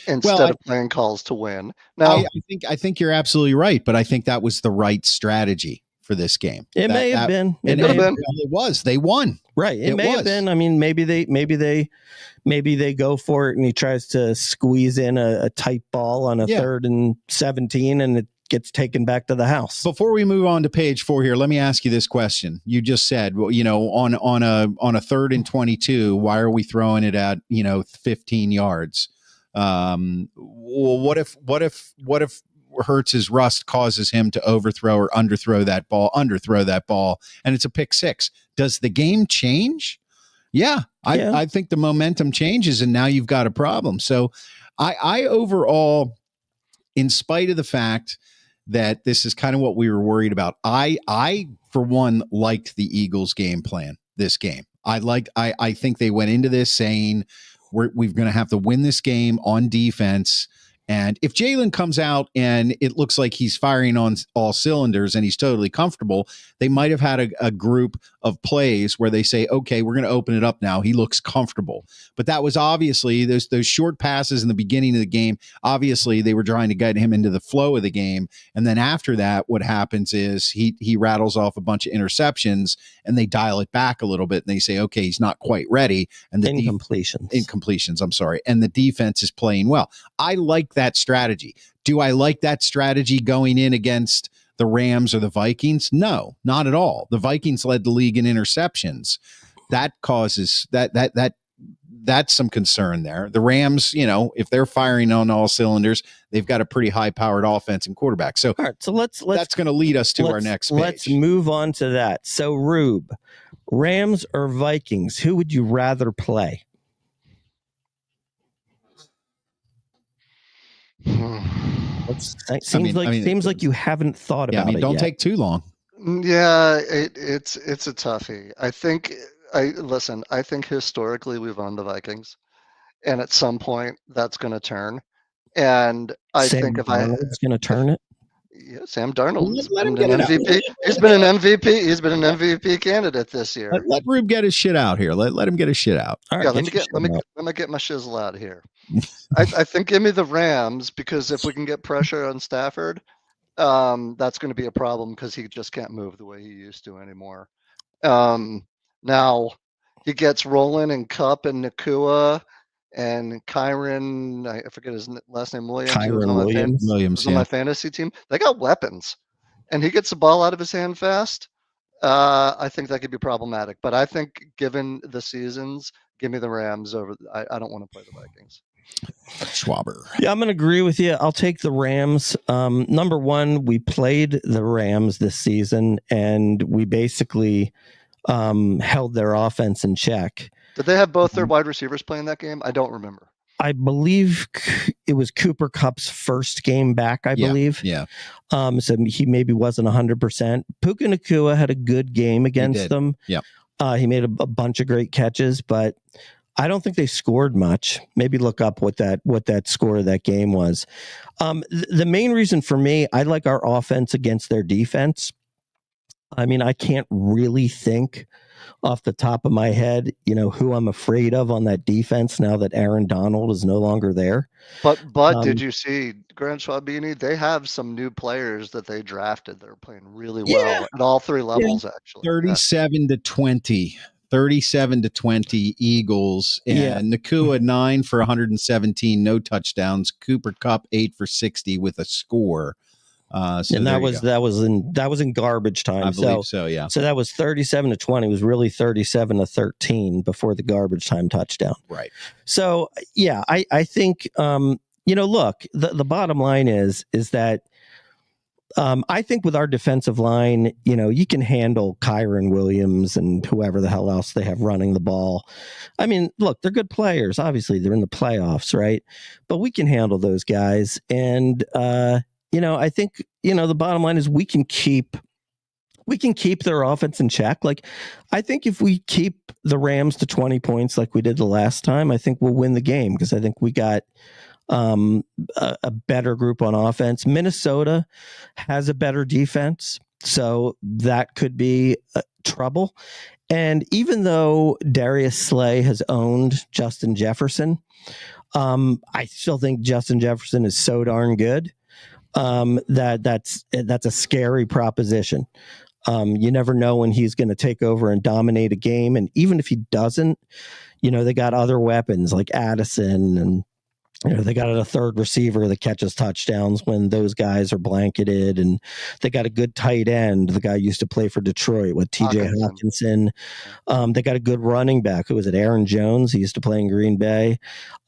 instead of playing calls to win. Now,
I think you're absolutely right, but I think that was the right strategy for this game.
It may have been.
It could have been.
It was. They won.
Right. It may have been. I mean, maybe they go for it and he tries to squeeze in a tight ball on a 3rd and 17 and it gets taken back to the house.
Before we move on to page 4 here, let me ask you this question. You just said, well, on a 3rd and 22, why are we throwing it at 15 yards? Well, what if Hurts's rust causes him to overthrow or underthrow that ball, and it's a pick 6? Does the game change? Yeah. I think the momentum changes, and now you've got a problem. So, I overall, in spite of the fact that this is kind of what we were worried about, I for one liked the Eagles' game plan this game. I think they went into this saying we're going to have to win this game on defense. And if Jalen comes out and it looks like he's firing on all cylinders and he's totally comfortable, they might have had a group of plays where they say, okay, we're going to open it up now. He looks comfortable. But that was obviously those short passes in the beginning of the game. Obviously, they were trying to get him into the flow of the game. And then after that, what happens is he rattles off a bunch of interceptions and they dial it back a little bit and they say, okay, he's not quite ready. And the incompletions, I'm sorry. And the defense is playing well. I like that strategy. Do I like that strategy going in against the Rams or the Vikings? No, not at all. The Vikings led the league in interceptions. That causes that's some concern there. The Rams, if they're firing on all cylinders, they've got a pretty high-powered offense and quarterback. So,
all right, so let's
that's going to lead us to our next page.
Let's move on to that. So, Rube, Rams or Vikings, who would you rather play? Seems like you haven't thought about it.
Don't
yet.
Take too long.
Yeah, it's a toughie. I think historically we've owned the Vikings, and at some point that's going to turn. And I think if
Darnold's going to turn it.
Yeah, Sam Darnold's been an MVP. He's been an MVP. He's been an MVP candidate this year.
Let Rube get his shit out here. Let him get his shit out.
All right, let me get my shizzle out here. I think give me the Rams, because if we can get pressure on Stafford, that's going to be a problem because he just can't move the way he used to anymore. Now he gets rolling in Kupp and Nakua and Kyron, I forget his last name, Williams.
Williams
on my fantasy team. They got weapons, and he gets the ball out of his hand fast. I think that could be problematic. But I think, given the seasons, give me the Rams over. I don't want to play the Vikings.
Schwaber.
Yeah, I'm going to agree with you. I'll take the Rams. Number one, we played the Rams this season, and we basically held their offense in check.
Did they have both their wide receivers playing that game? I don't remember.
I believe it was Cooper Kupp's first game back, I believe.
Yeah.
So he maybe wasn't 100%. Puka Nakua had a good game against them.
Yeah.
He made a bunch of great catches, but I don't think they scored much. Maybe look up what that score of that game was. The main reason for me, I like our offense against their defense. I mean, I can't really think off the top of my head, who I'm afraid of on that defense now that Aaron Donald is no longer there.
But did you see Grant Schwabini? They have some new players that they drafted that are playing really well at all three levels, actually.
37-20. 37-20 Eagles, and Nakua 9 for 117, no touchdowns. Cooper Kupp 8 for 60 with a score. So
and that was in garbage time.
I believe so. Yeah.
So that was 37-20. It was really 37-13 before the garbage time touchdown.
Right.
So yeah, I think look, the bottom line is that I think with our defensive line, you can handle Kyron Williams and whoever the hell else they have running the ball. I mean, look, they're good players. Obviously, they're in the playoffs, right? But we can handle those guys. And, I think, the bottom line is we can keep their offense in check. Like, I think if we keep the Rams to 20 points like we did the last time, I think we'll win the game because I think we got a better group on offense. Minnesota has a better defense, so that could be trouble. And even though Darius Slay has owned Justin Jefferson, I still think Justin Jefferson is so darn good that's a scary proposition. You never know when he's going to take over and dominate a game, and even if he doesn't, they got other weapons like Addison, and they got a third receiver that catches touchdowns when those guys are blanketed, and they got a good tight end. The guy used to play for Detroit with TJ Hawkinson. They got a good running back. Who was it? Aaron Jones. He used to play in Green Bay.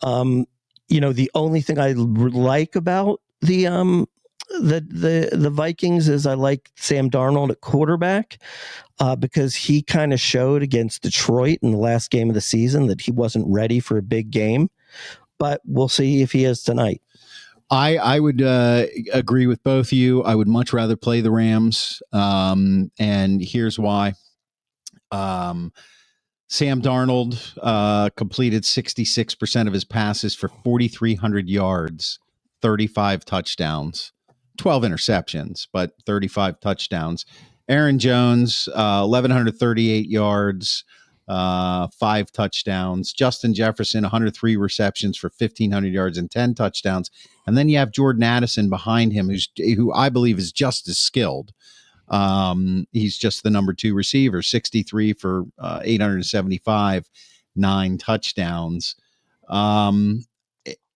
The only thing I like about the Vikings is I like Sam Darnold at quarterback because he kind of showed against Detroit in the last game of the season that he wasn't ready for a big game. But we'll see if he is tonight.
I would agree with both of you. I would much rather play the Rams, and here's why. Sam Darnold completed 66% of his passes for 4,300 yards, 35 touchdowns, 12 interceptions, but 35 touchdowns. Aaron Jones, 1,138 yards, 5 touchdowns. Justin Jefferson, 103 receptions for 1,500 yards and 10 touchdowns. And then you have Jordan Addison behind him, who I believe is just as skilled. He's just the number 2 receiver, 63 for 875, 9 touchdowns.
What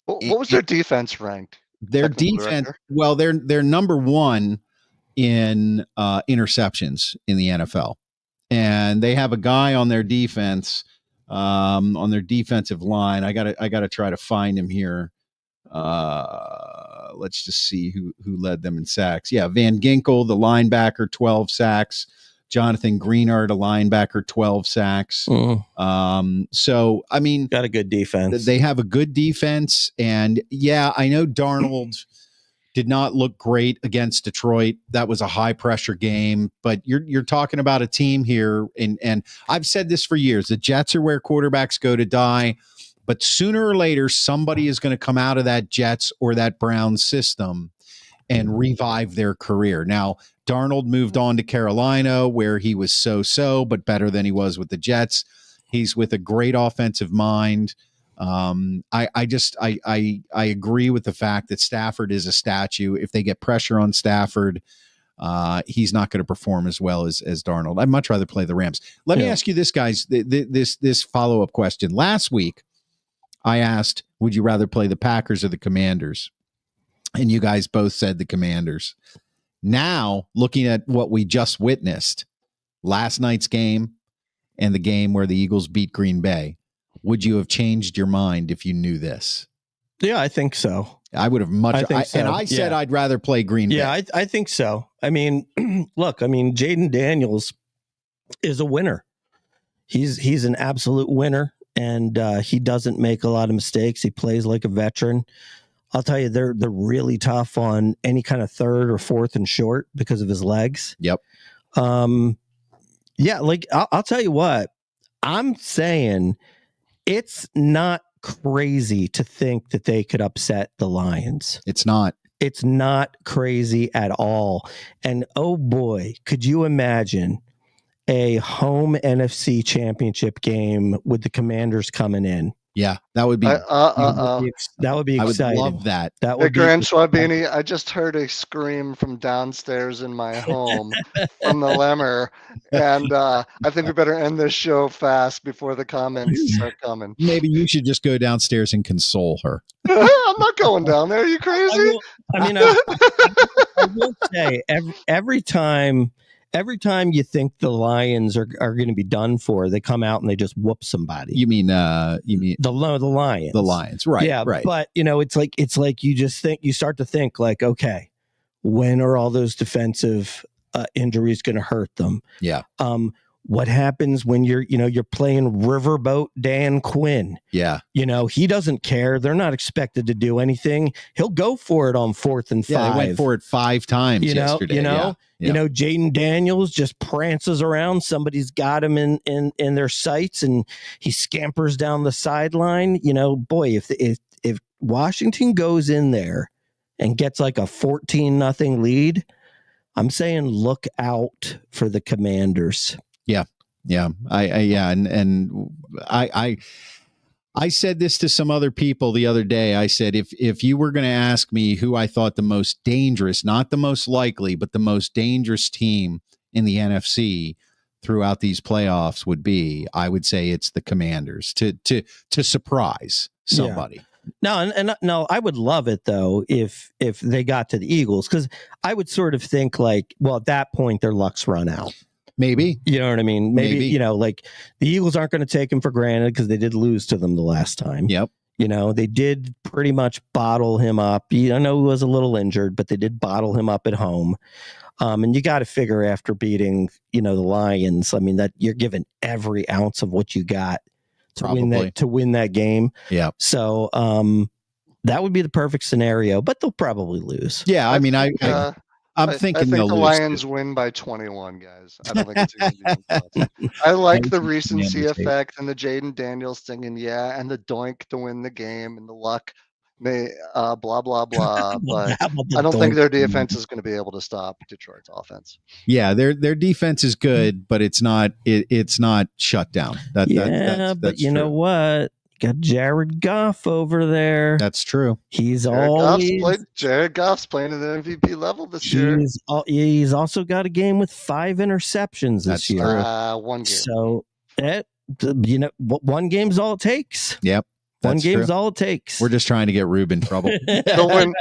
was their defense ranked?
Their defense, well, they're number 1 in interceptions in the NFL. And they have a guy on their defense, on their defensive line. I gotta try to find him here. Let's just see who led them in sacks. Yeah, Van Ginkel, the linebacker, 12 sacks. Jonathan Greenard, a linebacker, 12 sacks. So, I mean,
got a good defense.
They have a good defense. And yeah, I know Darnold did not look great against Detroit. That was a high pressure game, but you're talking about a team here. And I've said this for years, the Jets are where quarterbacks go to die, but sooner or later, somebody is going to come out of that Jets or that Browns system and revive their career. Now, Darnold moved on to Carolina where he was so, but better than he was with the Jets. He's with a great offensive mind. I agree with the fact that Stafford is a statue. If they get pressure on Stafford, he's not going to perform as well as Darnold. I'd much rather play the Rams. Let me ask you this, guys, this follow-up question. Last week, I asked, would you rather play the Packers or the Commanders? And you guys both said the Commanders. Now, looking at what we just witnessed, last night's game and the game where the Eagles beat Green Bay, would you have changed your mind if you knew this?
Yeah, I think so.
I would have much. And I said I'd rather play Green Bay.
Yeah, I think so. I mean, look, Jaden Daniels is a winner. He's an absolute winner, and he doesn't make a lot of mistakes. He plays like a veteran. I'll tell you, they're really tough on any kind of third or fourth and short because of his legs.
Yep.
Yeah, like I'll tell you what, I'm saying it's not crazy to think that they could upset the Lions.
It's not.
It's not crazy at all. And oh boy, could you imagine a home NFC championship game with the Commanders coming in?
Yeah, that would be.
That would be
I would
exciting.
love that.
That would
Victor
be
and Schwabini, I just heard a scream from downstairs in my home from the Lemmer, and I think we better end this show fast before the comments start coming.
Maybe you should just go downstairs and console her.
I'm not going down there. Are you crazy?
I will say every time you think the Lions are going to be done for, they come out and they just whoop somebody.
You mean
the Lions?
The Lions, right?
Yeah,
right.
But it's like you start to think like, okay, when are all those defensive injuries going to hurt them?
Yeah.
What happens when you're playing Riverboat Dan Quinn?
Yeah.
He doesn't care. They're not expected to do anything. He'll go for it on 4th and 5.
Yeah, they went for it 5 times yesterday.
Jaden Daniels just prances around. Somebody's got him in their sights, and he scampers down the sideline. Boy, if Washington goes in there and gets like a 14-0 lead, I'm saying look out for the Commanders.
Yeah. I said this to some other people the other day. I said, if you were going to ask me who I thought the most dangerous, not the most likely, but the most dangerous team in the NFC throughout these playoffs would be, I would say it's the Commanders to surprise somebody.
Yeah. No, I would love it though if they got to the Eagles, because I would sort of think like, well, at that point their luck's run out.
Maybe.
You know what I mean? Maybe. Like the Eagles aren't going to take him for granted because they did lose to them the last time.
Yep.
They did pretty much bottle him up. I know he was a little injured, but they did bottle him up at home. And you got to figure after beating, the Lions, I mean, that you're given every ounce of what you got to win that game.
Yeah.
So that would be the perfect scenario, but they'll probably lose.
Yeah. I mean, I'm thinking
I think
they'll
the
lose
Lions win by 21, guys. I don't think it's going to be close. I like the recency effect and the Jaden Daniels thing, and the doink to win the game and the luck, blah blah blah. But I don't think their defense is going to be able to stop Detroit's offense.
Yeah, their defense is good, but it's not shut down. That's
but you know what? Got Jared Goff over there.
That's true.
Jared Goff's playing at the MVP level this year.
He's also got a game with 5 interceptions this year.
One game.
So one game's all it takes.
Yep.
One game's all it takes.
We're just trying to get Rube in trouble.
They'll win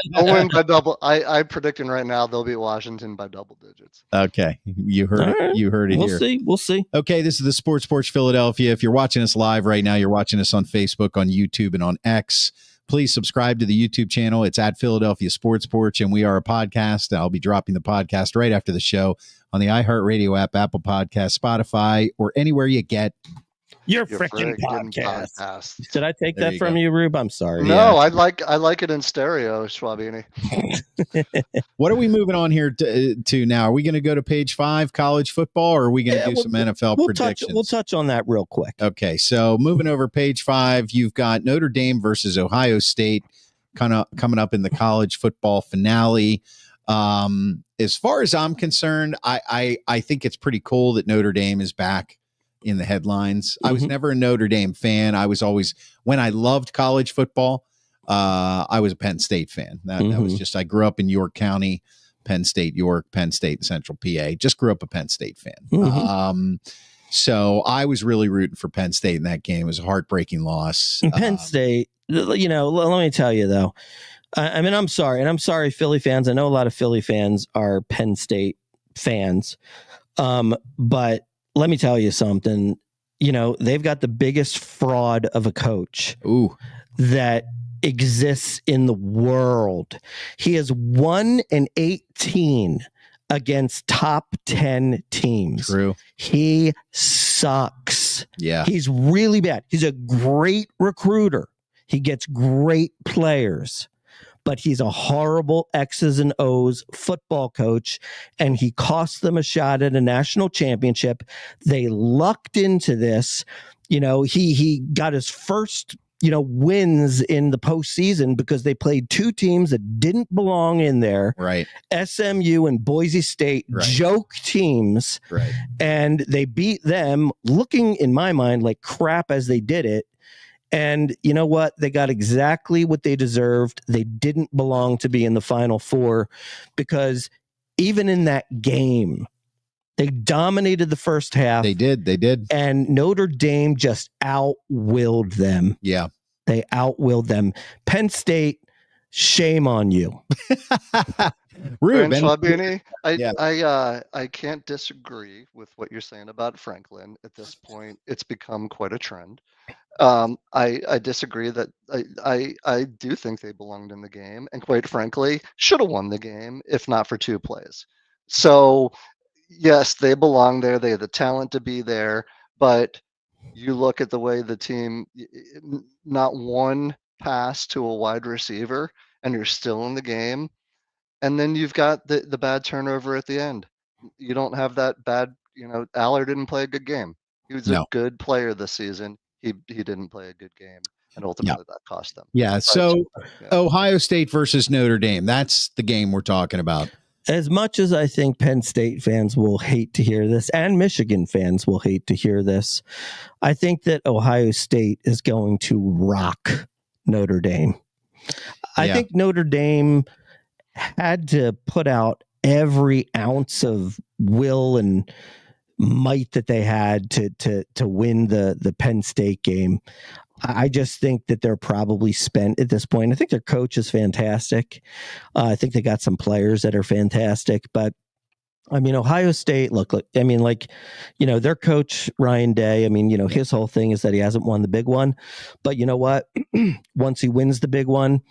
by double. I'm predicting right now they'll beat Washington by double digits.
Okay. You heard it. Right. You heard it here.
We'll see.
Okay, this is the Sports Porch Philadelphia. If you're watching us live right now, you're watching us on Facebook, on YouTube, and on X. Please subscribe to the YouTube channel. It's at Philadelphia Sports Porch, and we are a podcast. I'll be dropping the podcast right after the show on the iHeartRadio app, Apple Podcast, Spotify, or anywhere you get
your freaking podcast. Did I take
there
that from you, Rube? I'm sorry.
No, I like it in stereo, Schwabini.
What are we moving on here to now? Are we going to go to page 5, college football, or are we going to do some NFL predictions?
We'll touch on that real quick.
Okay, so moving over page 5, you've got Notre Dame versus Ohio State kind of coming up in the college football finale. As far as I'm concerned, I think it's pretty cool that Notre Dame is back in the headlines. I was never a Notre Dame fan. I was always, when I loved college football, I was a Penn State fan. That was just, I grew up in York County, Penn State, York, Penn State, Central PA. Just grew up a Penn State fan. So I was really rooting for Penn State in that game. It was a heartbreaking loss.
Penn State, let me tell you though, I mean, I'm sorry. And I'm sorry, Philly fans. I know a lot of Philly fans are Penn State fans. But let me tell you something, they've got the biggest fraud of a coach that exists in the world. He is 1-18 against top 10 teams.
True.
He sucks.
Yeah.
He's really bad. He's a great recruiter. He gets great players. But he's a horrible X's and O's football coach, and he cost them a shot at a national championship. They lucked into this. He got his first wins in the postseason because they played two teams that didn't belong in there.
Right.
SMU and Boise State,
Right.
joke teams.
Right.
And they beat them, looking in my mind like crap as they did it. And you know what? They got exactly what they deserved. They didn't belong to be in the Final Four because even in that game, they dominated the first half.
They did.
And Notre Dame just outwilled them.
Yeah.
They outwilled them. Penn State, shame on you.
Ruben, I can't disagree with what you're saying about Franklin. At this point, it's become quite a trend. I disagree that I do think they belonged in the game, and quite frankly, should have won the game if not for two plays. So yes, they belong there. They have the talent to be there, but you look at the way the team, not one pass to a wide receiver, and you're still in the game. And then you've got the bad turnover at the end. You don't have that bad, Aller didn't play a good game. He was a good player this season. He didn't play a good game, and ultimately that cost them.
Yeah. So Ohio State versus Notre Dame. That's the game we're talking about.
As much as I think Penn State fans will hate to hear this, and Michigan fans will hate to hear this, I think that Ohio State is going to rock Notre Dame. I think Notre Dame had to put out every ounce of will and might that they had to win the Penn State game. I just think that they're probably spent at this point. I think their coach is fantastic. I think they got some players that are fantastic, but I mean, Ohio State, their coach, Ryan Day, his whole thing is that he hasn't won the big one, but you know what? Once he wins the big one,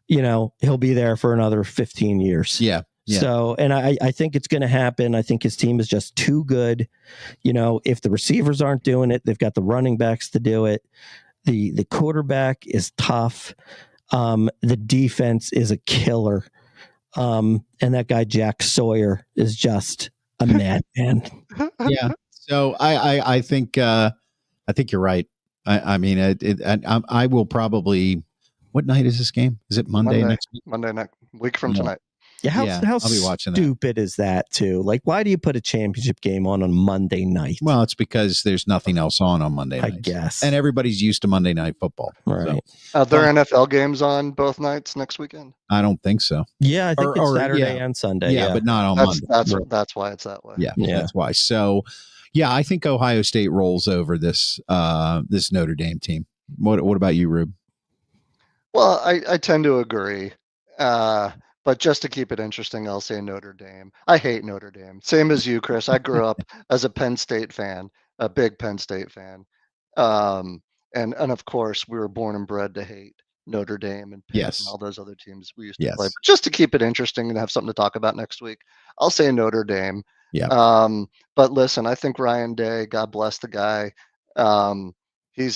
he'll be there for another 15 years.
Yeah.
So, and I think it's going to happen. I think his team is just too good. If the receivers aren't doing it, they've got the running backs to do it. The quarterback is tough. The defense is a killer. And that guy, Jack Sawyer, is just a madman.
Yeah. So I think you're right. I will probably, what night is this game? Is it Monday next week?
Monday next week from tonight.
Yeah, how
I'll be watching
stupid is that too? Like, why do you put a championship game on Monday night?
Well, it's because there's nothing else on Monday night.
I guess.
And everybody's used to Monday Night Football.
Right.
So. Are there NFL games on both nights next weekend?
I don't think so.
Yeah, I think it's Saturday and Sunday.
Yeah, but not on Monday.
That's why it's that way.
Yeah, that's why. So, I think Ohio State rolls over this Notre Dame team. What about you, Rube?
Well, I tend to agree. But just to keep it interesting, I'll say Notre Dame. I hate Notre Dame. Same as you, Chris. I grew up as a Penn State fan, a big Penn State fan. And of course, we were born and bred to hate Notre Dame and Pitt and all those other teams we used to play. But just to keep it interesting and have something to talk about next week, I'll say Notre Dame.
Yeah.
But listen, I think Ryan Day, God bless the guy. He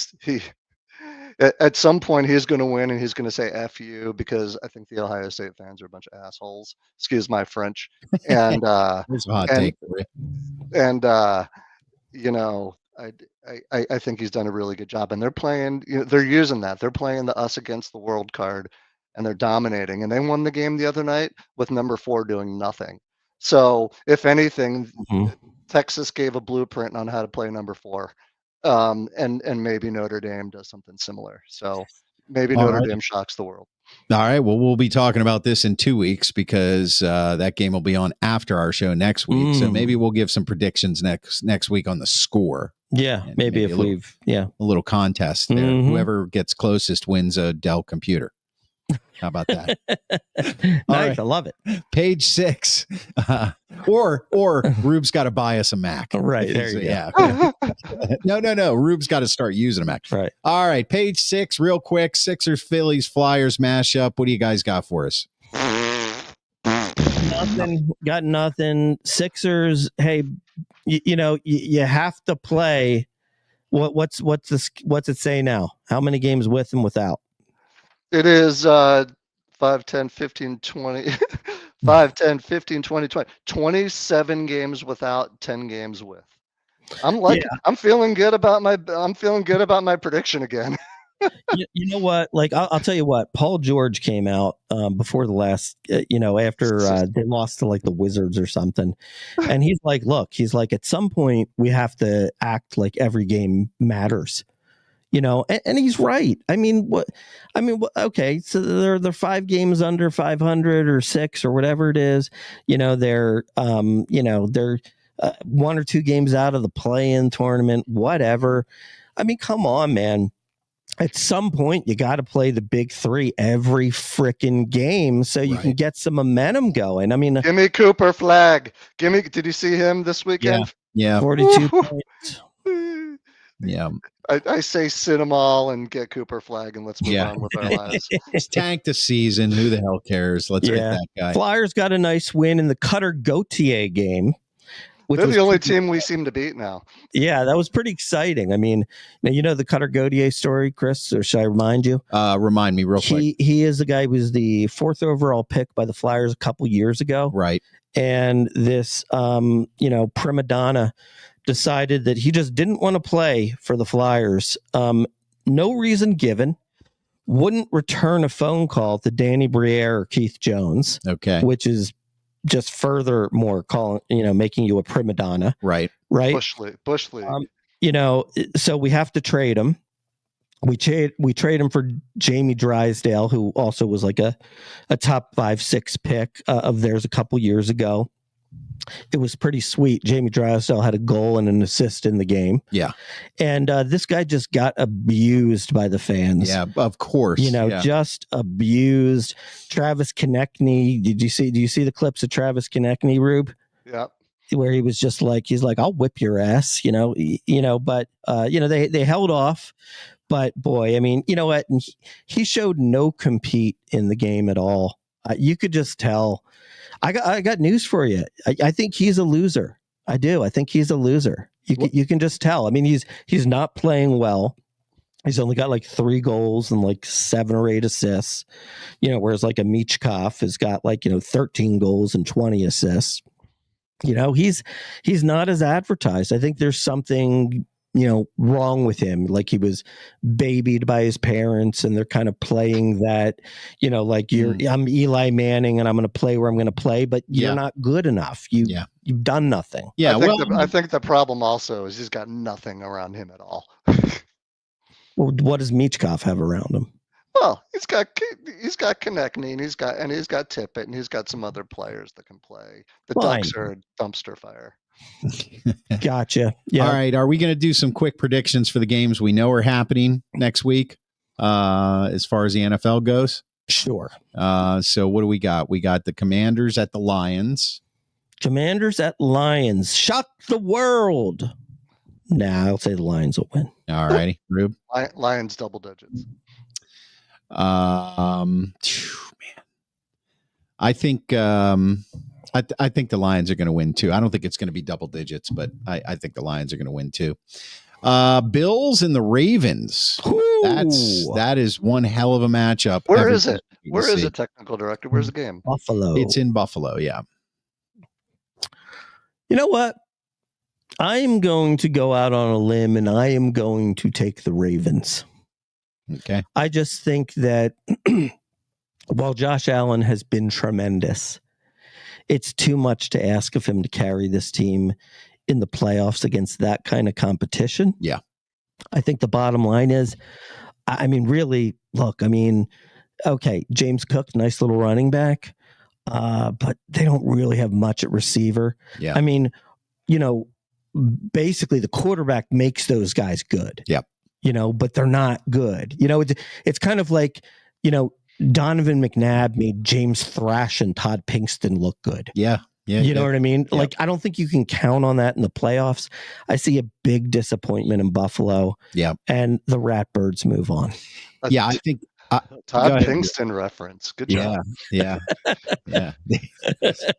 at some point he's going to win and he's going to say F you, because I think the Ohio State fans are a bunch of assholes. Excuse my French. And
There's a hot take for you.
And I think he's done a really good job, and they're playing, they're using that. They're playing the us against the world card, and they're dominating, and they won the game the other night with number 4 doing nothing. So if anything, Texas gave a blueprint on how to play number 4. And maybe Notre Dame does something similar. So maybe Notre Dame shocks the world.
All right. Well, we'll be talking about this in 2 weeks because that game will be on after our show next week. So maybe we'll give some predictions next week on the score.
Yeah, maybe if a
little contest there. Whoever gets closest wins a Dell computer. How about that?
Nice. Right. I love it.
Page 6. Or Rube's got to buy us a Mac.
Right. There you
go. No. Rube's got to start using a Mac.
Right.
All right. Page 6, real quick. Sixers, Phillies, Flyers mashup. What do you guys got for us?
Nothing. Got nothing. Sixers. Hey, you have to play. What's it say now? How many games with and without?
It is 5, 10, 15, 20, 5, 10, 15, 20, 20, 27 games without, 10 games with. I'm feeling good about my prediction again.
You know what? Like, I'll tell you what. Paul George came out before the last, after they lost to like the Wizards or something, and he's like, "Look, he's like, at some point we have to act like every game matters." And he's right. I mean, what? Okay, so they're 5 games under 500 or 6 or whatever it is. They're 1 or 2 games out of the play-in tournament. Whatever. I mean, come on, man. At some point, you got to play the big 3 every freaking game so you can get some momentum going. I mean,
give me Cooper Flag. Did you see him this weekend?
Yeah.
42 points.
Yeah.
I say sit them all and get Cooper Flag and let's move on with our lives.
Just tank the season. Who the hell cares? Let's get that guy.
Flyers got a nice win in the Cutter Gauthier game.
They're the only team we seem to beat now.
Yeah, that was pretty exciting. I mean, the Cutter Gauthier story, Chris, or should I remind you?
Remind me real quick.
He is the guy who was the 4th overall pick by the Flyers a couple years ago.
Right.
And this, prima donna decided that he just didn't want to play for the Flyers. No reason given. Wouldn't return a phone call to Danny Briere or Keith Jones.
Okay.
Which is just furthermore making you a prima donna.
Right.
Bush League.
So we have to trade him. We trade him for Jamie Drysdale, who also was like a top 5-6 pick of theirs a couple years ago. It was pretty sweet. Jamie Drysdale had a goal and an assist in the game.
Yeah.
And this guy just got abused by the fans.
Yeah, of course.
Just abused. Travis Konechny. Do you see the clips of Travis Konechny, Rube?
Yeah.
Where he was just like, he's like, I'll whip your ass, but they held off. But boy, I mean, you know what? And he showed no compete in the game at all. You could just tell. I got news for you. I think he's a loser. I do. I think he's a loser. You can just tell. I mean, he's not playing well. He's only got like 3 goals and like 7 or 8 assists. Whereas like a Michkov has got like 13 goals and 20 assists. He's not as advertised. I think there's something wrong with him. Like he was babied by his parents and they're kind of playing that, like I'm Eli Manning and I'm going to play where I'm going to play, but you're not good enough. You've done nothing.
Yeah.
I think the problem also is he's got nothing around him at all.
Well, what does Michkov have around him?
Well, he's got Konechny and he's got Tippett and he's got some other players that can play. The Ducks are a dumpster fire.
Gotcha. Yeah.
All right. Are we going to do some quick predictions for the games we know are happening next week as far as the NFL goes?
Sure.
So what do we got? We got the Commanders at the Lions.
Commanders at Lions. Shock the world. Nah, I'll say the Lions will win.
All righty. Rube?
Lions double digits.
Man. I think I think the Lions are going to win too. I don't think it's going to be double digits, but I think the Lions are going to win too. Bills and the Ravens.
Ooh.
That is one hell of a matchup.
Where is it? Where is it, technical director? Where's the game?
Buffalo.
It's in Buffalo. Yeah.
You know what? I am going to go out on a limb and I am going to take the Ravens.
Okay.
I just think that while Josh Allen has been tremendous, it's too much to ask of him to carry this team in the playoffs against that kind of competition.
Yeah.
I think the bottom line is, really, look, okay, James Cook, nice little running back, but they don't really have much at receiver.
Yeah.
Basically the quarterback makes those guys good.
Yep.
But they're not good. It's kind of like, Donovan McNabb made James Thrash and Todd Pinkston look good.
Yeah. Yeah.
You know what I mean?
Yep.
Like, I don't think you can count on that in the playoffs. I see a big disappointment in Buffalo.
Yeah.
And the Ratbirds move on.
Yeah. I think
Todd Pinkston reference. Good job.
Yeah. Yeah.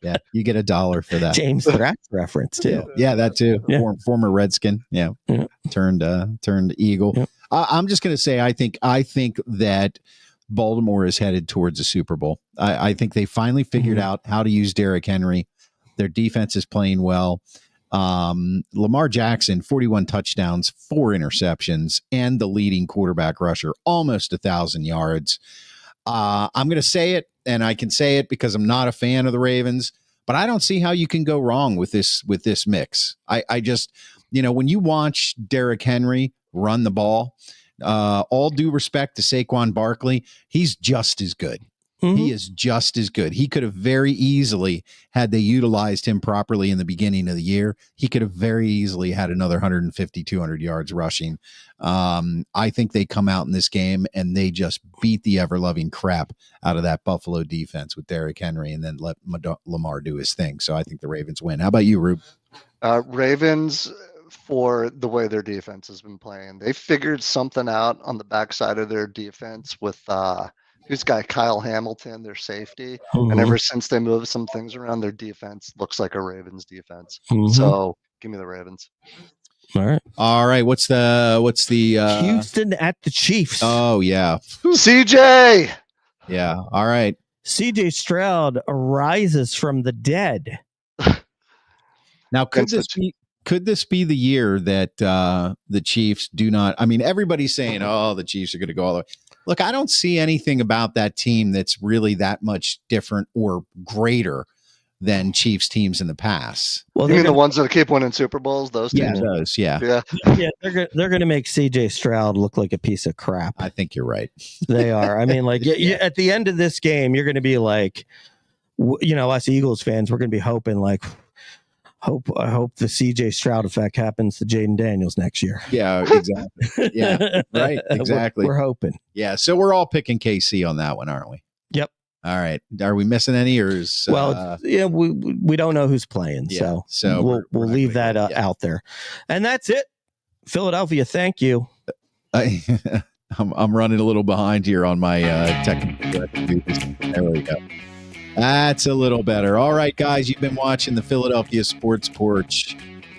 Yeah. You get $1 for that.
James Thrash reference too.
Yeah, that too.
Yeah.
Former Redskin. Yeah. Turned Eagle. Yeah. I'm just going to say, I think that Baltimore is headed towards a Super Bowl. I think they finally figured out how to use Derrick Henry. Their defense is playing well. Lamar Jackson, 41 touchdowns, 4 interceptions, and the leading quarterback rusher, almost 1,000 yards. I'm going to say it, and I can say it because I'm not a fan of the Ravens, but I don't see how you can go wrong with this mix. I just, when you watch Derrick Henry run the ball, all due respect to Saquon Barkley, he's just as good. Mm-hmm. He is just as good. He could have very easily, had they utilized him properly in the beginning of the year, he could have very easily had another 150, 200 yards rushing. I think they come out in this game and they just beat the ever-loving crap out of that Buffalo defense with Derrick Henry and then let Lamar do his thing. So I think the Ravens win. How about you, Rube?
Ravens, for the way their defense has been playing. They figured something out on the backside of their defense with who's guy Kyle Hamilton, their safety. Mm-hmm. And ever since they moved some things around, their defense looks like a Ravens defense. Mm-hmm. So give me the Ravens.
All right. What's the
Houston at the Chiefs?
Oh yeah.
CJ.
Yeah. All right.
CJ Stroud arises from the dead.
Now, could this be the year that the Chiefs do not? I mean, everybody's saying, "Oh, the Chiefs are going to go all the way." Look, I don't see anything about that team that's really that much different or greater than Chiefs teams in the past.
Well, you mean the ones that keep winning Super Bowls? Those teams?
Yeah, those. Yeah.
They're going to make CJ Stroud look like a piece of crap.
I think you're right.
They are. I mean, like at the end of this game, you're going to be like, us Eagles fans, we're going to be hoping like. I hope the CJ Stroud effect happens to Jaden Daniels next year.
Yeah, exactly. Yeah, right. Exactly.
We're hoping.
Yeah. So we're all picking KC on that one, aren't we?
Yep.
All right. Are we missing any, or is
we don't know who's playing, so we'll leave that out there, and that's it. Philadelphia, thank you.
I'm running a little behind here on my technical. There we go. That's a little better. All right, guys, you've been watching the Philadelphia Sports Porch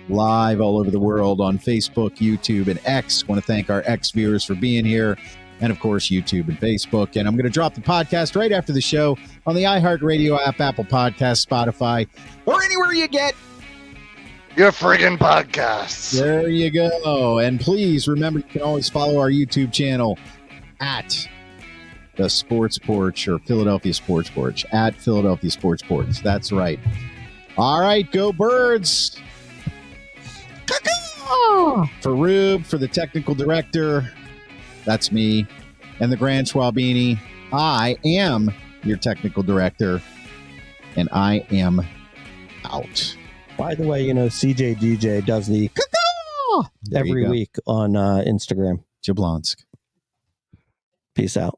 live all over the world on Facebook, YouTube, and X. Want to thank our X viewers for being here, and of course, YouTube and Facebook. And I'm going to drop the podcast right after the show on the iHeartRadio app, Apple Podcasts, Spotify, or anywhere you get
your friggin' podcasts.
There you go. And please remember, you can always follow our YouTube channel at the Sports Porch, or Philadelphia Sports Porch, at Philadelphia Sports Porch. That's right. All right, go Birds. For Rube, for the technical director, that's me, and the Grand Schwabini, I am your technical director, and I am out.
By the way, CJ DJ does the every week on Instagram.
Jablonsk.
Peace out.